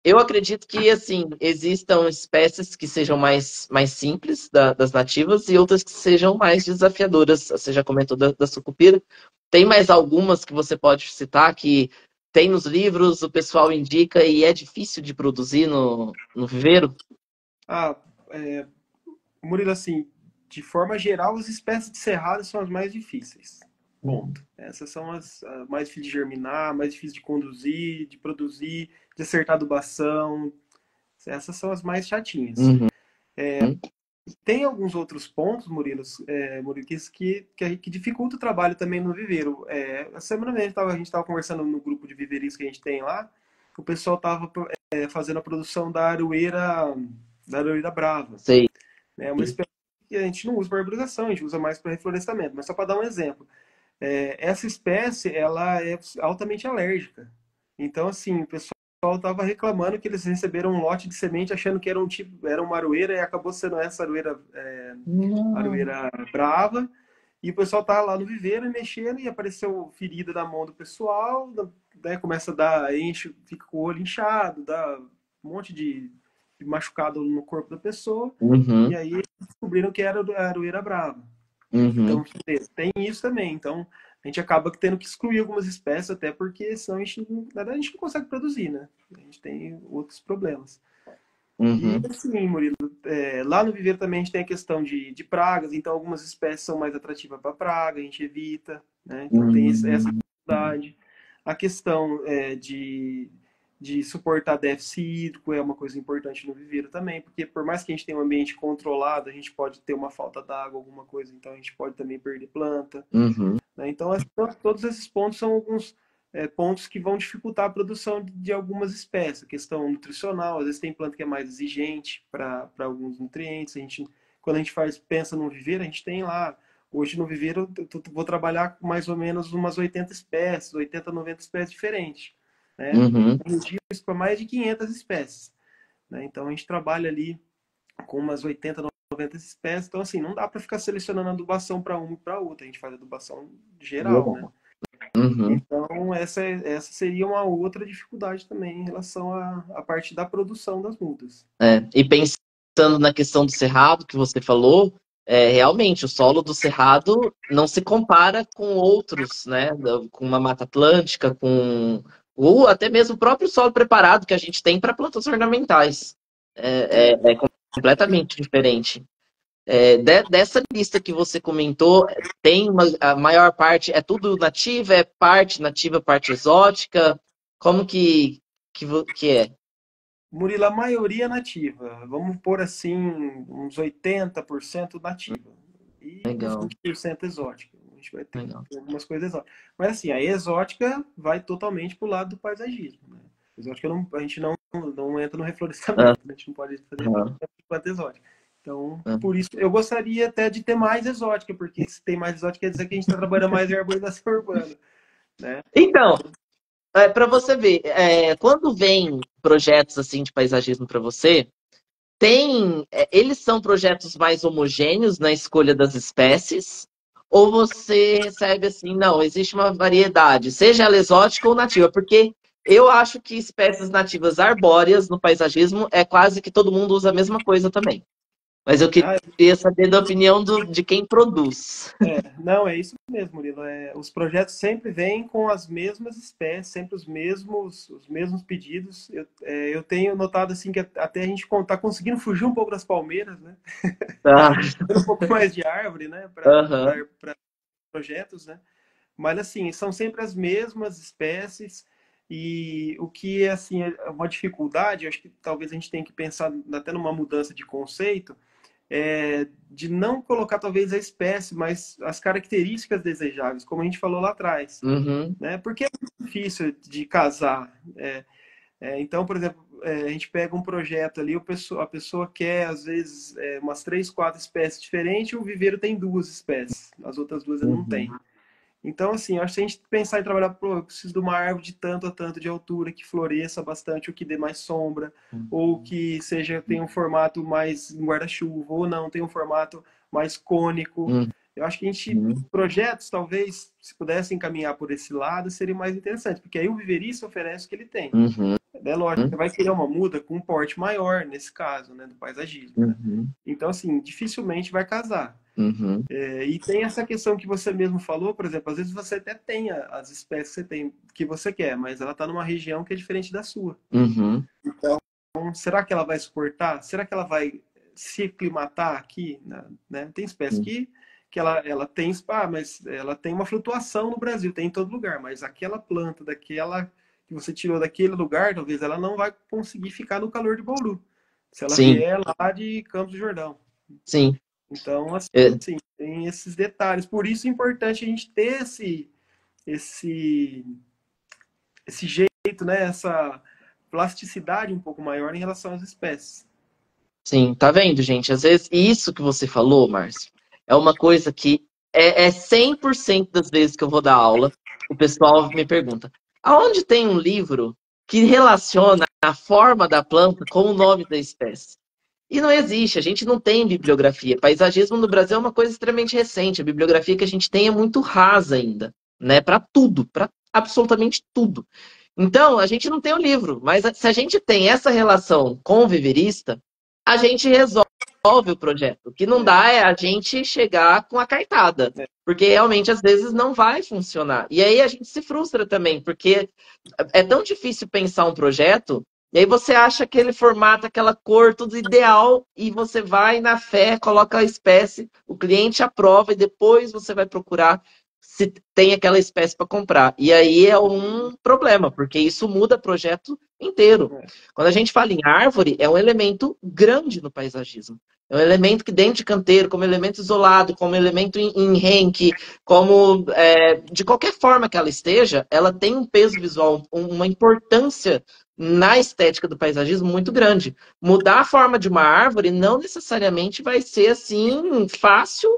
eu acredito que, assim, existam espécies que sejam mais simples das nativas e outras que sejam mais desafiadoras. Você já comentou da sucupira. Tem mais algumas que você pode citar que tem nos livros, o pessoal indica e é difícil de produzir no viveiro? Ah, Murilo, assim, de forma geral, as espécies de cerrado são as mais difíceis. Ponto. Essas são as mais difíceis de germinar, mais difíceis de conduzir, de produzir, de acertar adubação. Essas são as mais chatinhas. Uhum. Tem alguns outros pontos, Murilo, Murilo que dificulta o trabalho também no viveiro. A semana mesmo a gente estava conversando no grupo de viveiristas que a gente tem lá, o pessoal estava fazendo a produção da aroeira brava. Sei. É uma espécie que a gente não usa para arborização, a gente usa mais para reflorestamento. Mas só para dar um exemplo, essa espécie ela é altamente alérgica. Então, assim, o pessoal estava reclamando que eles receberam um lote de semente achando que era uma aroeira e acabou sendo essa aroeira brava. E o pessoal tá lá no viveiro mexendo e apareceu ferida na mão do pessoal, né, começa a dar, fica com o olho inchado, dá um monte de machucado no corpo da pessoa. E Uhum. aí descobriram que era a aroeira brava. Uhum. Então, tem isso também. Então, a gente acaba tendo que excluir algumas espécies, até porque senão a gente, na verdade, a gente não consegue produzir, né? A gente tem outros problemas. Uhum. E assim, Murilo, lá no viveiro também a gente tem a questão de pragas, então algumas espécies são mais atrativas para praga, a gente evita, né? Então tem essa Uhum. dificuldade. A questão de suportar déficit hídrico é uma coisa importante no viveiro também, porque por mais que a gente tenha um ambiente controlado, a gente pode ter uma falta d'água, alguma coisa, então a gente pode também perder planta. Uhum. Né? Então, todos esses pontos são alguns pontos que vão dificultar a produção de algumas espécies. A questão nutricional, às vezes tem planta que é mais exigente para alguns nutrientes. Quando a gente pensa no viveiro, a gente tem lá, hoje no viveiro eu vou trabalhar com mais ou menos umas 80 espécies, 80, 90 espécies diferentes. Né? Uhum. Tem dias para mais de 500 espécies. Né? Então, a gente trabalha ali com umas 80, 90 espécies. Então, assim, não dá para ficar selecionando adubação para uma e para outra. A gente faz adubação geral, né? Uhum. Então, essa seria uma outra dificuldade também em relação à parte da produção das mudas. E pensando na questão do cerrado que você falou, realmente o solo do cerrado não se compara com outros, né? Com uma Mata Atlântica, ou até mesmo o próprio solo preparado que a gente tem para plantas ornamentais. É completamente diferente. Dessa lista que você comentou, a maior parte, é tudo nativa, é parte nativa, parte exótica? Como que é? Murilo, a maioria nativa. Vamos pôr assim, uns 80% nativa. E uns Legal, 20% exótica. A gente vai ter legal. algumas coisas exóticas. Mas assim, a exótica vai totalmente para o lado do paisagismo. Né? Exótica a gente não entra no reflorestamento. Né? A gente não pode fazer Aham. planta exótica. Então, Aham. por isso, eu gostaria até de ter mais exótica, porque se tem mais exótica quer dizer que a gente está trabalhando mais em arborização urbana. Né? Então, para você ver, quando vem projetos assim de paisagismo para você, eles são projetos mais homogêneos na escolha das espécies? Ou você recebe assim, não, existe uma variedade, seja ela exótica ou nativa? Porque eu acho que espécies nativas arbóreas no paisagismo é quase que todo mundo usa a mesma coisa também. Mas eu Ah, queria saber da opinião de quem produz. não, é isso mesmo, Murilo. Os projetos sempre vêm com as mesmas espécies, sempre os mesmos pedidos. Eu tenho notado assim que até a gente está conseguindo fugir um pouco das palmeiras, né? Ah, Ter um pouco mais de árvore, né? aham. Para projetos, né? Mas assim, são sempre as mesmas espécies. E o que é assim, é uma dificuldade, eu acho que talvez a gente tenha que pensar até numa mudança de conceito, de não colocar talvez a espécie, mas as características desejáveis, como a gente falou lá atrás, Uhum. né? Porque é muito difícil de casar. Então, por exemplo, a gente pega um projeto ali, a pessoa quer, às vezes, umas 3, 4 espécies diferentes, e o viveiro tem 2 espécies, as outras 2 ele não tem. Uhum. Então, assim, acho que se a gente pensar em trabalhar, pô, eu preciso de uma árvore de tanto a tanto de altura, que floresça bastante, ou que dê mais sombra, ou que tenha um formato mais em guarda-chuva, ou não, tenha um formato mais cônico. Eu acho que Uhum. projetos, talvez, se pudessem caminhar por esse lado, seria mais interessante, porque aí o viverista oferece o que ele tem. Uhum. É lógico, você vai querer uma muda com um porte maior, nesse caso, né, do paisagismo, né? Uhum. Então, assim, dificilmente vai casar. Uhum. E tem essa questão que você mesmo falou, por exemplo, às vezes você até tem as espécies que você tem, que você quer, mas ela está numa região que é diferente da sua. Uhum. Então, será que ela vai suportar? Será que ela vai se aclimatar aqui? Né? Tem espécies que ela tem spa, mas ela tem uma flutuação no Brasil, tem em todo lugar, mas aquela planta que você tirou daquele lugar, talvez ela não vai conseguir ficar no calor de Bauru, se ela Sim, vier lá de Campos do Jordão. sim. Então, assim, É, tem esses detalhes. Por isso é importante a gente ter esse, esse jeito, né? Essa plasticidade um pouco maior em relação às espécies. sim, tá vendo, gente? Às vezes, isso que você falou, Márcio, é uma coisa que é 100% das vezes que eu vou dar aula, o pessoal me pergunta, aonde tem um livro que relaciona a forma da planta com o nome da espécie? E não existe, a gente não tem bibliografia. Paisagismo no Brasil é uma coisa extremamente recente. A bibliografia que a gente tem é muito rasa ainda, né? Para tudo, para absolutamente tudo. Então, a gente não tem o livro, mas se a gente tem essa relação com o viverista, a gente resolve o projeto. O que não É, dá é a gente chegar com a cartada, é, porque realmente às vezes não vai funcionar. E aí a gente se frustra também, porque é tão difícil pensar um projeto E aí você acha aquele formato, aquela cor, tudo ideal, e você vai na fé, coloca a espécie, o cliente aprova e depois você vai procurar se tem aquela espécie para comprar. E aí é um problema, porque isso muda o projeto inteiro. É. Quando a gente fala em árvore, é um elemento grande no paisagismo. É um elemento que dentro de canteiro, como elemento isolado, como elemento em renque, como de qualquer forma que ela esteja, ela tem um peso visual, uma importância na estética do paisagismo muito grande. Mudar a forma de uma árvore não necessariamente vai ser assim fácil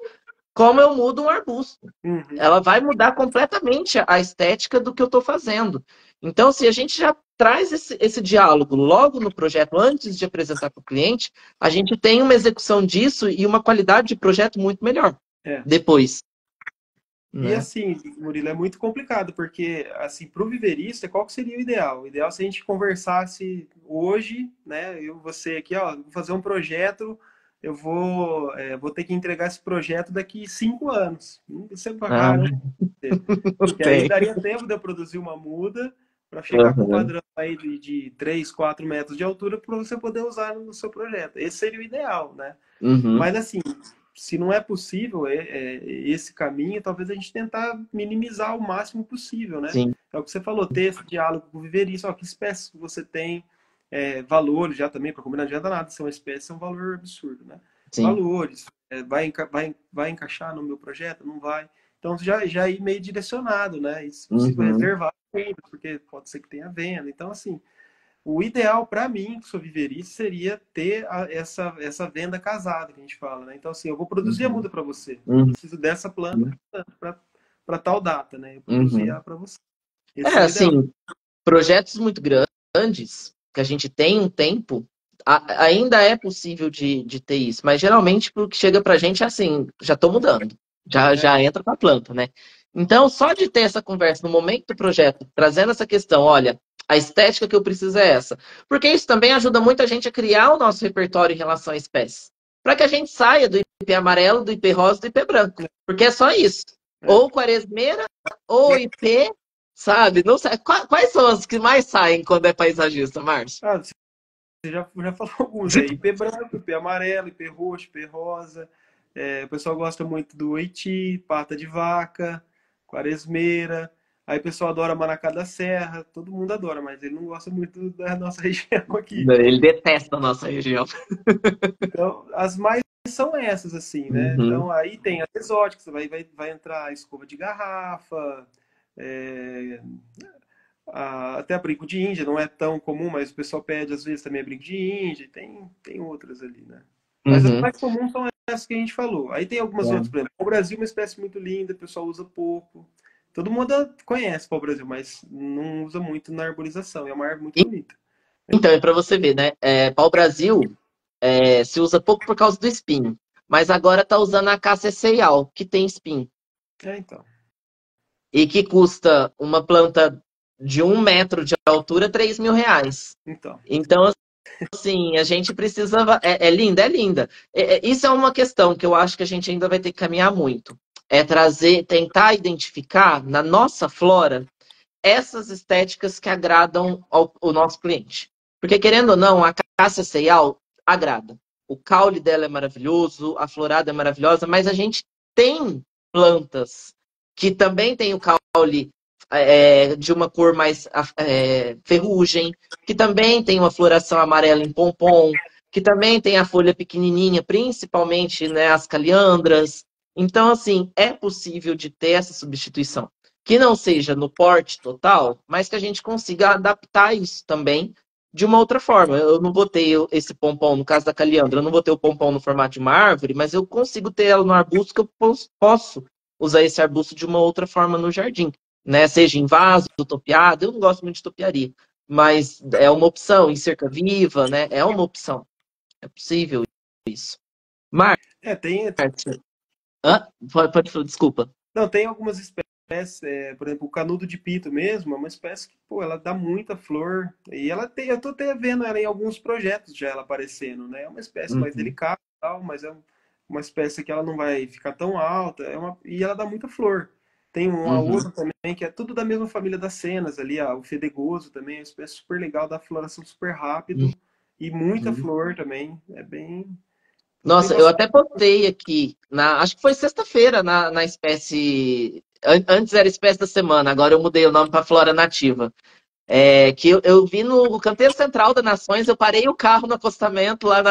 como eu mudo um arbusto. Uhum. Ela vai mudar completamente a estética do que eu estou fazendo. Então, se a gente já traz esse diálogo logo no projeto, antes de apresentar para o cliente, a gente tem uma execução disso e uma qualidade de projeto muito melhor É. depois. E Né? assim, Murilo, é muito complicado, porque assim, para o viverista, qual que seria o ideal? O ideal é se a gente conversasse hoje, né? Eu, você aqui, ó, vou fazer um projeto, vou ter que entregar esse projeto daqui 5 anos. Isso é pra Ah, caramba. Porque aí tem. daria tempo de eu produzir uma muda para chegar com um Uhum. padrão aí de 3, 4 metros de altura para você poder usar no seu projeto. Esse seria o ideal, né? Uhum. Mas assim, se não é possível esse caminho, talvez a gente tentar minimizar o máximo possível, né? Sim, É o que você falou, ter esse diálogo com o viverista, ó, que espécies que você tem, valores já também, para combinar, não adianta nada, se é uma espécie, é um valor absurdo, né? sim. Valores, vai encaixar no meu projeto? Não vai. Então já ir meio direcionado, né? E se possível Uhum. reservar, porque pode ser que tenha venda. Então, assim, o ideal para mim, que sou viverista, seria ter essa venda casada que a gente fala, né? Então, assim, eu vou produzir a Uhum. muda para você. Eu Uhum. preciso dessa planta para tal data, né? Eu produzi Uhum. ela para você. É, Esse seria o ideal. assim, projetos muito grandes, que a gente tem um tempo, ainda é possível de ter isso, mas geralmente o que chega pra gente é assim, já estou mudando, É, já entra com a planta, né? Então, só de ter essa conversa no momento do projeto, trazendo essa questão, olha, a estética que eu preciso é essa. Porque isso também ajuda muito a gente a criar o nosso repertório em relação à espécie. Para que a gente saia do IP amarelo, do IP rosa, do IP branco. Porque é só isso. é. Ou quaresmeira, ou IP. Sabe? Não sei. Quais são as que mais saem quando é paisagista, Márcio? Ah, você já falou alguns aí. IP branco, IP amarelo, IP roxo, IP rosa. O pessoal gosta muito do Oiti, pata de vaca, quaresmeira. Aí o pessoal adora Manacá da Serra. Todo mundo adora, mas ele não gosta muito da nossa região aqui. Ele detesta a nossa região. Então, as mais são essas, assim, né? Uhum. Então, aí tem as exóticas, vai entrar a escova de garrafa, é, até a brinco de Índia, não é tão comum, mas o pessoal pede às vezes também a brinco de Índia, tem outras ali, né? Mas as Uhum. mais comuns são essas que a gente falou. Aí tem algumas outras, por exemplo, o Brasil é uma espécie muito linda, o pessoal usa pouco. Todo mundo conhece o Brasil, mas não usa muito na arborização. É uma árvore muito bonita. Então, é para você ver, né? Pau-brasil se usa pouco por causa do espinho. Mas agora está usando a Cássia ceial, que tem espinho. Então. E que custa uma planta de 1 metro de altura, R$ 3.000. Então. Então, assim, a gente precisa. É linda, é linda. Isso é uma questão que eu acho que a gente ainda vai ter que caminhar muito. É trazer, tentar identificar na nossa flora essas estéticas que agradam ao nosso cliente. Porque, querendo ou não, a Cássia ceial agrada. O caule dela é maravilhoso, a florada é maravilhosa, mas a gente tem plantas que também tem o caule de uma cor mais ferrugem, que também tem uma floração amarela em pompom, que também tem a folha pequenininha, principalmente, né, as caliandras. Então, assim, é possível de ter essa substituição que não seja no porte total, mas que a gente consiga adaptar isso também de uma outra forma. Eu não vou ter esse pompom, no caso da caliandra, eu não vou ter o pompom no formato de uma árvore, mas eu consigo ter ela no arbusto que eu posso usar esse arbusto de uma outra forma no jardim, né? Seja em vaso, topiado, eu não gosto muito de topiaria, mas é uma opção, em cerca viva, né? É uma opção. É possível isso. Márcio, Tem, pode falar, desculpa. não, tem algumas espécies, por exemplo, o canudo de pito mesmo, é uma espécie que, pô, ela dá muita flor. E ela tem, eu tô até vendo ela em alguns projetos já ela aparecendo, né? É uma espécie mais Uhum. delicada, e tal, mas é uma espécie que ela não vai ficar tão alta, e ela dá muita flor. Tem uma Uhum, outra também que é tudo da mesma família das cenas ali, o fedegoso também, é uma espécie super legal, dá floração super rápido e muita uhum. flor também. É bem. Então tem Nossa, eu bastante. até postei aqui, acho que foi sexta-feira, na espécie. Antes era espécie da semana, agora eu mudei o nome para Flora Nativa. Que eu vi no canteiro central da Nações, eu parei o carro no acostamento lá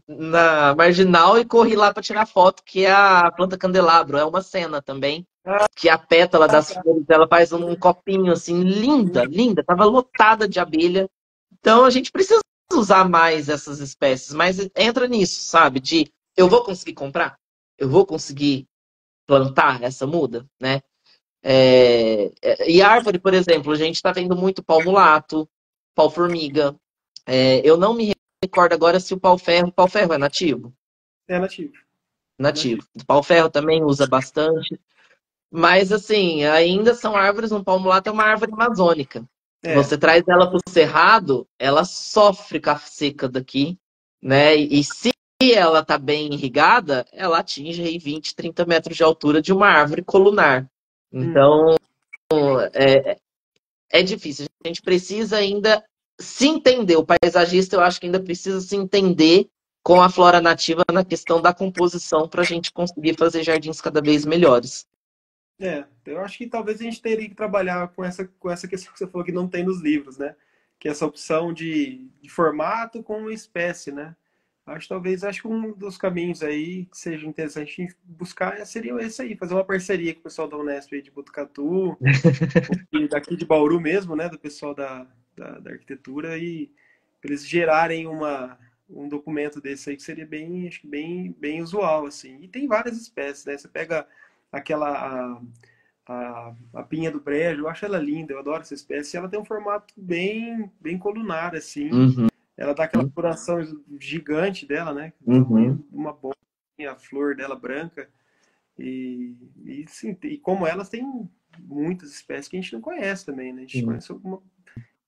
na Marginal e corri lá para tirar foto, que é a planta candelabro, é uma cena também, Ah, que a pétala das tá. flores dela faz um copinho assim, linda, linda, tava lotada de abelha. Então a gente precisa usar mais essas espécies, mas entra nisso, sabe? De eu vou conseguir comprar, eu vou conseguir plantar essa muda, né? E árvore, por exemplo, a gente está vendo muito pau-mulato, pau-formiga. Eu não me recordo agora se o pau-ferro é nativo. É nativo. Nativo. Nativo. O pau-ferro também usa bastante. Mas, assim, ainda são árvores, um palmulato é uma árvore amazônica. É. Você traz ela para o cerrado, ela sofre com a seca daqui, né? E se ela está bem irrigada, ela atinge aí 20, 30 metros de altura de uma árvore colunar. Uhum. Então, é difícil. A gente precisa ainda se entender. O paisagista, eu acho que ainda precisa se entender com a flora nativa na questão da composição para a gente conseguir fazer jardins cada vez melhores. Eu acho que talvez a gente teria que trabalhar com essa questão que você falou que não tem nos livros, né? Que é essa opção de formato com espécie, né? Acho que um dos caminhos aí que seja interessante buscar seria esse aí, fazer uma parceria com o pessoal da Unesp aí de Botucatu, e daqui de Bauru mesmo, né? Do pessoal da arquitetura e pra eles gerarem um documento desse aí que seria bem, acho que bem usual, assim. E tem várias espécies, né? Você pega aquela a pinha do brejo, eu acho ela linda, eu adoro essa espécie. Ela tem um formato bem colunar, assim. Uhum, Ela dá aquela coloração gigante dela, né? Do tamanho uhum, de uma bola, a flor dela branca. Sim, e como elas, tem muitas espécies que a gente não conhece também, né? A gente sim. conhece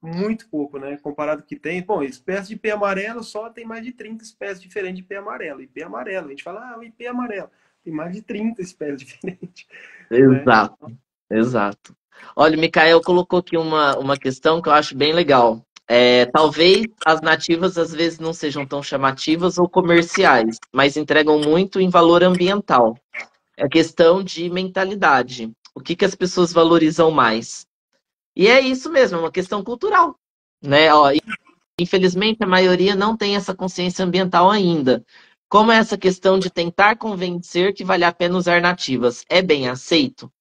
muito pouco, né? Comparado com o que tem. Bom, espécie de ipê amarelo só tem mais de 30 espécies diferentes de ipê amarelo. Ipê amarelo, a gente fala, o ipê amarelo. Tem mais de 30 espécies diferentes, né? Exato, exato. Olha, o Mikael colocou aqui uma questão que eu acho bem legal. Talvez as nativas às vezes não sejam tão chamativas ou comerciais, mas entregam muito em valor ambiental. É questão de mentalidade. O que que as pessoas valorizam mais? E é isso mesmo, é uma questão cultural, né? Ó, infelizmente, a maioria não tem essa consciência ambiental ainda. Como é essa questão de tentar convencer que vale a pena usar nativas? É bem aceito?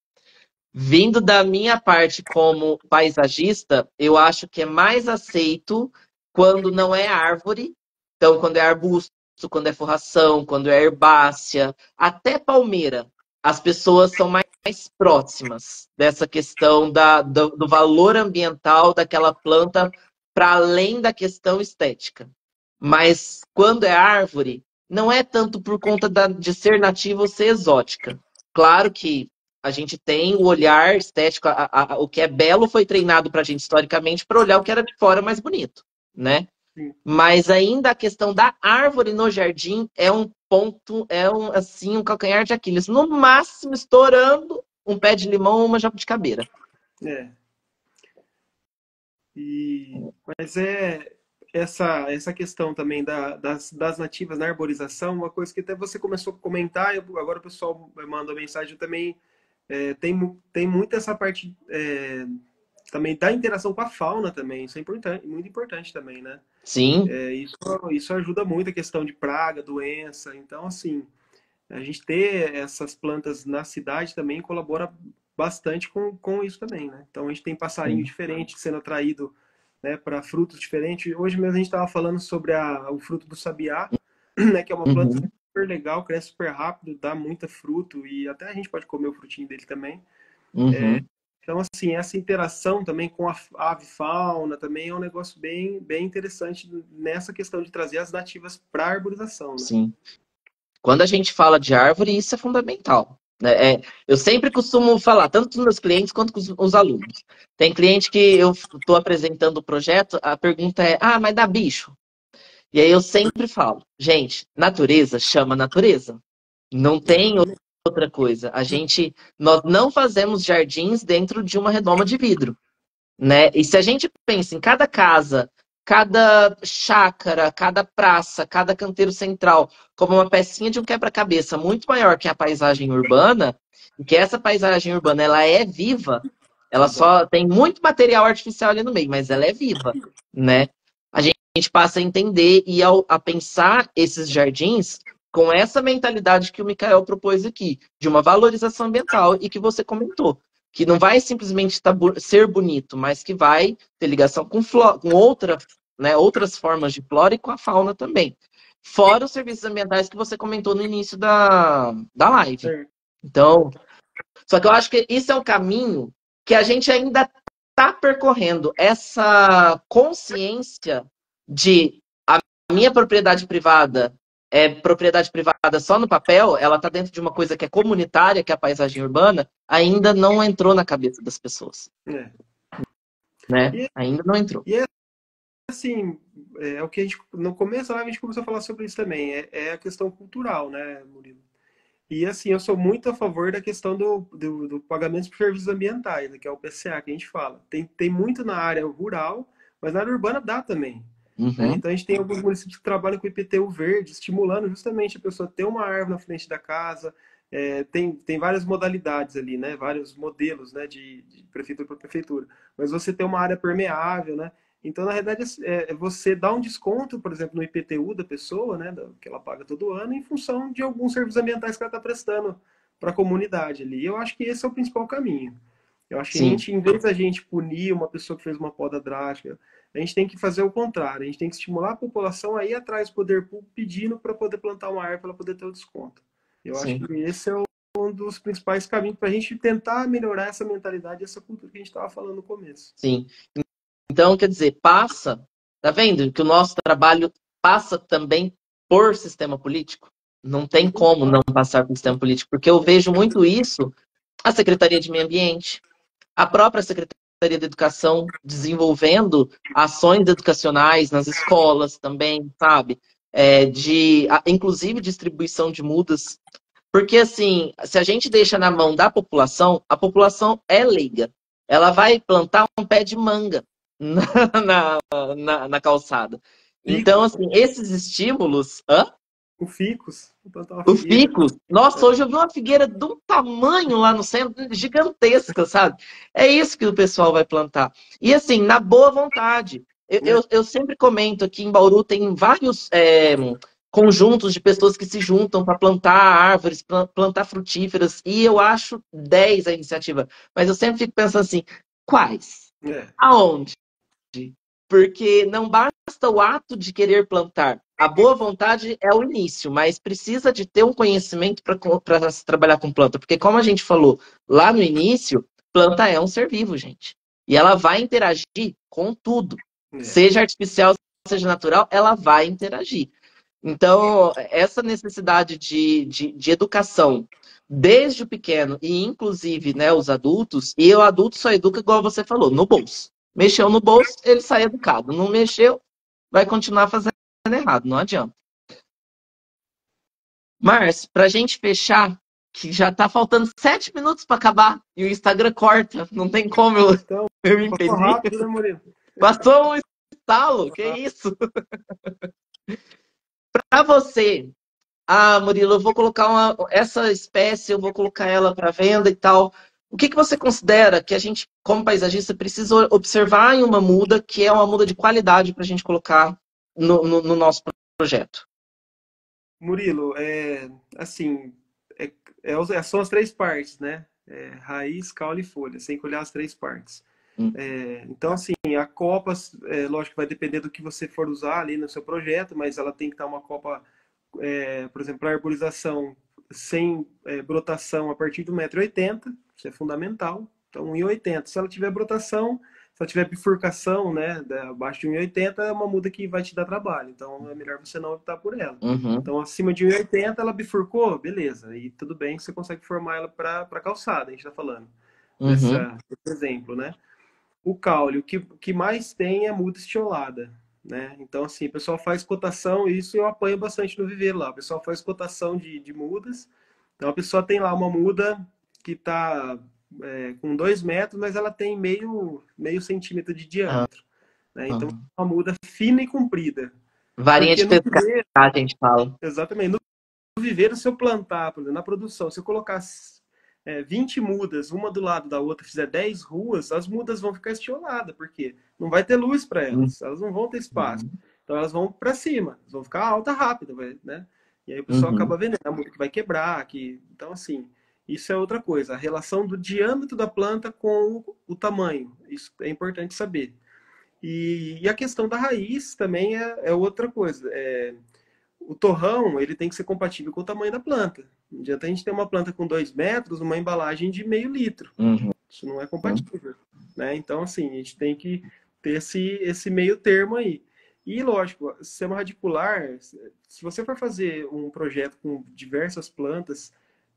Vindo da minha parte como paisagista, eu acho que é mais aceito quando não é árvore, então quando é arbusto, quando é forração, quando é herbácea, até palmeira. As pessoas são mais próximas dessa questão do valor ambiental daquela planta para além da questão estética. Mas quando é árvore, não é tanto por conta de ser nativa ou ser exótica. Claro que a gente tem o olhar estético, o que é belo foi treinado para a gente historicamente para olhar o que era de fora mais bonito, né? Sim. Mas ainda a questão da árvore no jardim é um ponto, assim, um calcanhar de Aquiles. No máximo, estourando um pé de limão ou uma jabuticabeira. É. Mas essa questão também das nativas na arborização, uma coisa que até você começou a comentar, agora o pessoal mandou mensagem também, tem muito essa parte também da interação com a fauna também, isso é importante, muito importante também, né? Sim. Isso ajuda muito a questão de praga, doença, então assim, a gente ter essas plantas na cidade também colabora bastante com isso também, né? Então a gente tem passarinho Sim. diferente sendo atraído, né, para frutos diferentes. Hoje mesmo a gente estava falando sobre o fruto do sabiá, né, que é uma planta Uhum. super legal, cresce super rápido, dá muita fruto e até a gente pode comer o frutinho dele também. Uhum. Então, assim, essa interação também com a avifauna também é um negócio bem interessante nessa questão de trazer as nativas para a arborização, né? Sim. Quando a gente fala de árvore, isso é fundamental, né? Eu sempre costumo falar, tanto com os meus clientes quanto com os alunos. Tem cliente que eu estou apresentando o projeto, a pergunta é: ah, mas dá bicho? E aí eu sempre falo, gente, natureza chama natureza. Não tem Exatamente. outra coisa. Nós não fazemos jardins dentro de uma redoma de vidro, né? E se a gente pensa em cada casa, cada chácara, cada praça, cada canteiro central, como uma pecinha de um quebra-cabeça muito maior que a paisagem urbana, e que essa paisagem urbana ela é viva, ela só tem muito material artificial ali no meio, mas ela é viva, né? A gente passa a entender e a pensar esses jardins com essa mentalidade que o Mikael propôs aqui, de uma valorização ambiental e que você comentou, que não vai simplesmente ser bonito, mas que vai ter ligação com, com outras formas de flora e com a fauna também. Fora os serviços ambientais que você comentou no início da live. Então, só que eu acho que isso é um caminho que a gente ainda está percorrendo, essa consciência de a minha propriedade privada é propriedade privada só no papel, ela está dentro de uma coisa que é comunitária, que é a paisagem urbana, ainda não entrou na cabeça das pessoas. Né? Ainda não entrou. E assim, é o que a gente, no começo da live a gente começou a falar sobre isso também, é a questão cultural, né, Murilo? E assim, eu sou muito a favor da questão do pagamento por serviços ambientais, né, que é o PCA que a gente fala. Tem muito na área rural, mas na área urbana dá também. Né? Então a gente tem alguns municípios que trabalham com IPTU verde, estimulando justamente a pessoa ter uma árvore na frente da casa. Tem várias modalidades ali, né? Vários modelos, né? de prefeitura para prefeitura. Mas você tem uma área permeável, né? Então, na realidade, você dá um desconto, por exemplo, no IPTU da pessoa, né? Que ela paga todo ano, em função de alguns serviços ambientais que ela está prestando para a comunidade ali. Eu acho que esse é o principal caminho. Eu acho que em vez da gente punir uma pessoa que fez uma poda drástica, a gente tem que fazer o contrário. A gente tem que estimular a população a ir atrás do poder público pedindo para poder plantar uma árvore, para poder ter o desconto. Eu acho que esse é um dos principais caminhos para a gente tentar melhorar essa mentalidade, essa cultura que a gente estava falando no começo. Sim. Então, quer dizer, tá vendo que o nosso trabalho passa também por sistema político? Não tem como não passar por sistema político, porque eu vejo muito isso, a Secretaria de Meio Ambiente, a própria Secretaria de Educação desenvolvendo ações educacionais nas escolas também, sabe? Inclusive distribuição de mudas. Porque, assim, se a gente deixa na mão da população, a população é leiga. Ela vai plantar um pé de manga na calçada. Então, assim, esses estímulos... O ficus. O ficus. Nossa, hoje eu vi uma figueira de um tamanho lá no centro, gigantesca, sabe? É isso que o pessoal vai plantar. E assim, na boa vontade. Eu sempre comento aqui em Bauru tem vários conjuntos de pessoas que se juntam para plantar árvores, plantar frutíferas, e eu acho 10 a iniciativa. Mas eu sempre fico pensando assim, quais? Aonde? Porque não basta o ato de querer plantar. A boa vontade é o início, mas precisa de ter um conhecimento para se trabalhar com planta. Porque, como a gente falou lá no início, planta é um ser vivo, gente. E ela vai interagir com tudo. Seja artificial, seja natural, ela vai interagir. Então, essa necessidade de educação, desde o pequeno e, inclusive, né, os adultos, e o adulto só educa, igual você falou, no bolso. Mexeu no bolso, ele sai educado. Não mexeu, vai continuar fazendo errado. Não adianta. Márcio, para a gente fechar, que já está faltando 7 minutos para acabar e o Instagram corta. Não tem como eu impedir. Passou rápido, né, Murilo? Passou um estalo, que isso? Para você, Murilo, eu vou colocar essa espécie, eu vou colocar ela para venda e tal. O que você considera que a gente, como paisagista, precisa observar em uma muda que é uma muda de qualidade para a gente colocar no nosso projeto? Murilo, assim, são as 3 partes, né? Raiz, caule e folha, sem colher as 3 partes. Então, assim, a copa, lógico, vai depender do que você for usar ali no seu projeto, mas ela tem que estar uma copa, por exemplo, para arborização sem brotação a partir de 1,80 m, isso é fundamental. Então, 1,80 m. Se ela tiver brotação, se ela tiver bifurcação, né, abaixo de 1,80 m, é uma muda que vai te dar trabalho. Então, é melhor você não optar por ela. Então, acima de 1,80 m, ela bifurcou, beleza. E tudo bem, você consegue formar ela para calçada, a gente está falando. Desse exemplo, né? O caule, o que mais tem é muda estiolada, né? Então, assim, o pessoal faz cotação, e isso eu apanho bastante no viveiro lá. O pessoal faz cotação de mudas, Então a pessoa tem lá uma muda que está com 2 metros, mas ela tem meio centímetro de Ah, diâmetro, né? Então ah. é uma muda fina e comprida. Varinha Porque de no pescar, viveiro, a gente fala. exatamente, no viveiro, se eu plantar, por exemplo, na produção, se eu colocar 20 mudas, uma do lado da outra, fizer 10 ruas, as mudas vão ficar estioladas, porque não vai ter luz para elas não vão ter espaço. Uhum. Então elas vão para cima, elas vão ficar alta rápido, né? E aí o pessoal Uhum. acaba vendendo a muda que vai quebrar, então assim, isso é outra coisa. A relação do diâmetro da planta com o tamanho, isso é importante saber. E a questão da raiz também é outra coisa. O torrão, ele tem que ser compatível com o tamanho da planta. Não adianta a gente ter uma planta com 2 metros, uma embalagem de meio litro. Uhum. Isso não é compatível, né? Então, assim, a gente tem que ter esse meio termo aí. E, lógico, sistema radicular, se você for fazer um projeto com diversas plantas,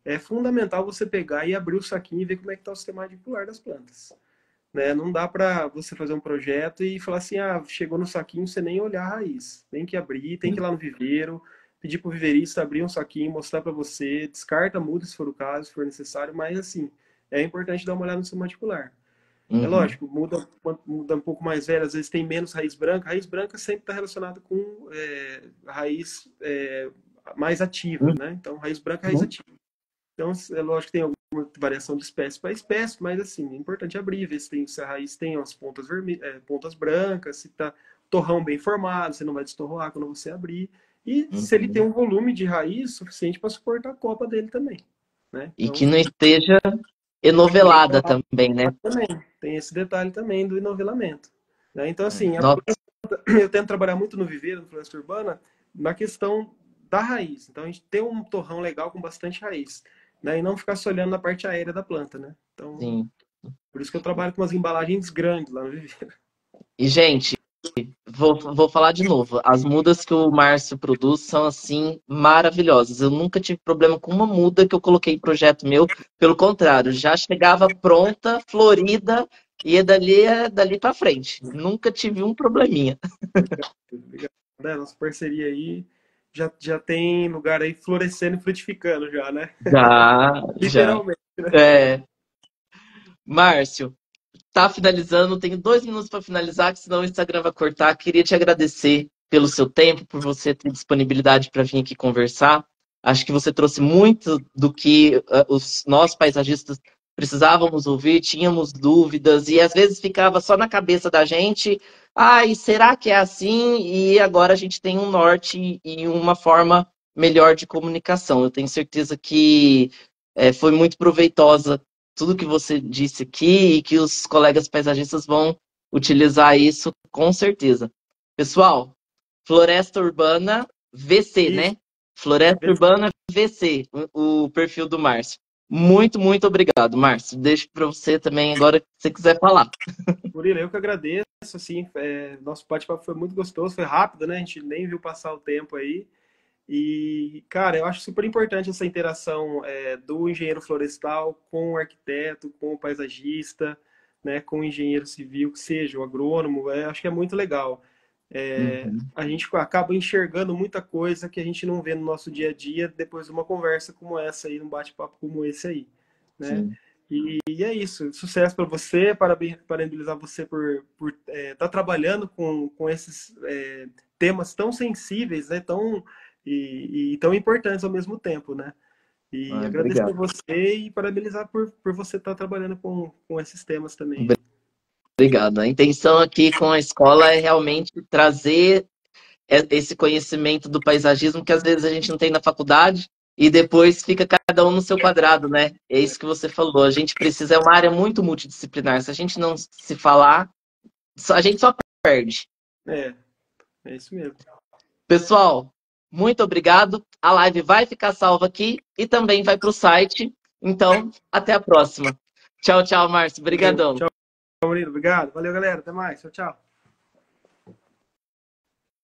é fundamental você pegar e abrir o saquinho e ver como é que está o sistema radicular das plantas. Né? Não dá para você fazer um projeto e falar assim, chegou no saquinho, você nem olhar a raiz. Tem que abrir, tem que ir lá no viveiro, pedir para o viveirista abrir um saquinho, mostrar para você, descarta, muda se for o caso, se for necessário, mas assim, é importante dar uma olhada no sistema radicular. É Uhum. lógico, muda um pouco mais velho, às vezes tem menos raiz branca. Raiz branca sempre está relacionada com raiz mais ativa, né? Então, raiz branca é raiz Uhum. ativa. Então, é lógico que tem alguma variação de espécie para espécie, mas assim, é importante abrir, ver se a raiz tem as pontas pontas brancas, se está torrão bem formado, você não vai destorroar quando você abrir. E se ele tem Uhum. um volume de raiz suficiente para suportar a copa dele também, né? E Então, que não esteja enovelada também, né? também tem esse detalhe também do enovelamento. Né? Então, assim, Nossa. eu tento trabalhar muito no viveiro, no floresta urbana, na questão da raiz. Então, a gente ter um torrão legal com bastante raiz, né? E não ficar só olhando na parte aérea da planta, né? Então, Sim. por isso que eu trabalho com umas embalagens grandes lá no viveiro. E, gente, vou falar de novo. As mudas que o Márcio produz são, assim, maravilhosas. Eu nunca tive problema com uma muda que eu coloquei em projeto meu. Pelo contrário, já chegava pronta, florida, e é dali para frente. Nunca tive um probleminha. Obrigado. Né? Nossa parceria aí já tem lugar aí florescendo e frutificando já, né? Já, já. Literalmente, né? É, Márcio, tá finalizando, tenho 2 minutos para finalizar, que senão o Instagram vai cortar. Queria te agradecer pelo seu tempo, por você ter disponibilidade para vir aqui conversar. Acho que você trouxe muito do que nós paisagistas precisávamos ouvir, tínhamos dúvidas e às vezes ficava só na cabeça da gente. E será que é assim? E agora a gente tem um norte e uma forma melhor de comunicação. Eu tenho certeza que foi muito proveitosa tudo que você disse aqui e que os colegas paisagistas vão utilizar isso com certeza. Pessoal, Floresta Urbana VC, Isso. né? Floresta Urbana VC, o perfil do Márcio. Muito, muito obrigado, Márcio. Deixo para você também agora que você quiser falar. Murilo, eu que agradeço, assim, nosso bate-papo foi muito gostoso, foi rápido, né? A gente nem viu passar o tempo aí. E, cara, eu acho super importante essa interação do engenheiro florestal com o arquiteto, com o paisagista, né, com o engenheiro civil, que seja o agrônomo, acho que é muito legal. Uhum, A gente acaba enxergando muita coisa que a gente não vê no nosso dia a dia depois de uma conversa como essa aí, um bate-papo como esse aí, né? sim. E é isso. Sucesso para você, parabenizar você por estar trabalhando com esses temas tão sensíveis, né? E tão importantes ao mesmo tempo, né? E agradecer Obrigado. você e parabenizar por você estar trabalhando com esses temas também. Obrigado. A intenção aqui com a escola é realmente trazer esse conhecimento do paisagismo que às vezes a gente não tem na faculdade e depois fica cada um no seu quadrado, né? É isso que você falou. A gente precisa, é uma área muito multidisciplinar. Se a gente não se falar, a gente só perde. É, é isso mesmo. Pessoal, muito obrigado. A live vai ficar salva aqui e também vai para o site. Então, até a próxima. Tchau, tchau, Márcio. Valeu. Obrigadão. Tchau, Murilo. Obrigado. Valeu, galera. Até mais. Tchau, tchau.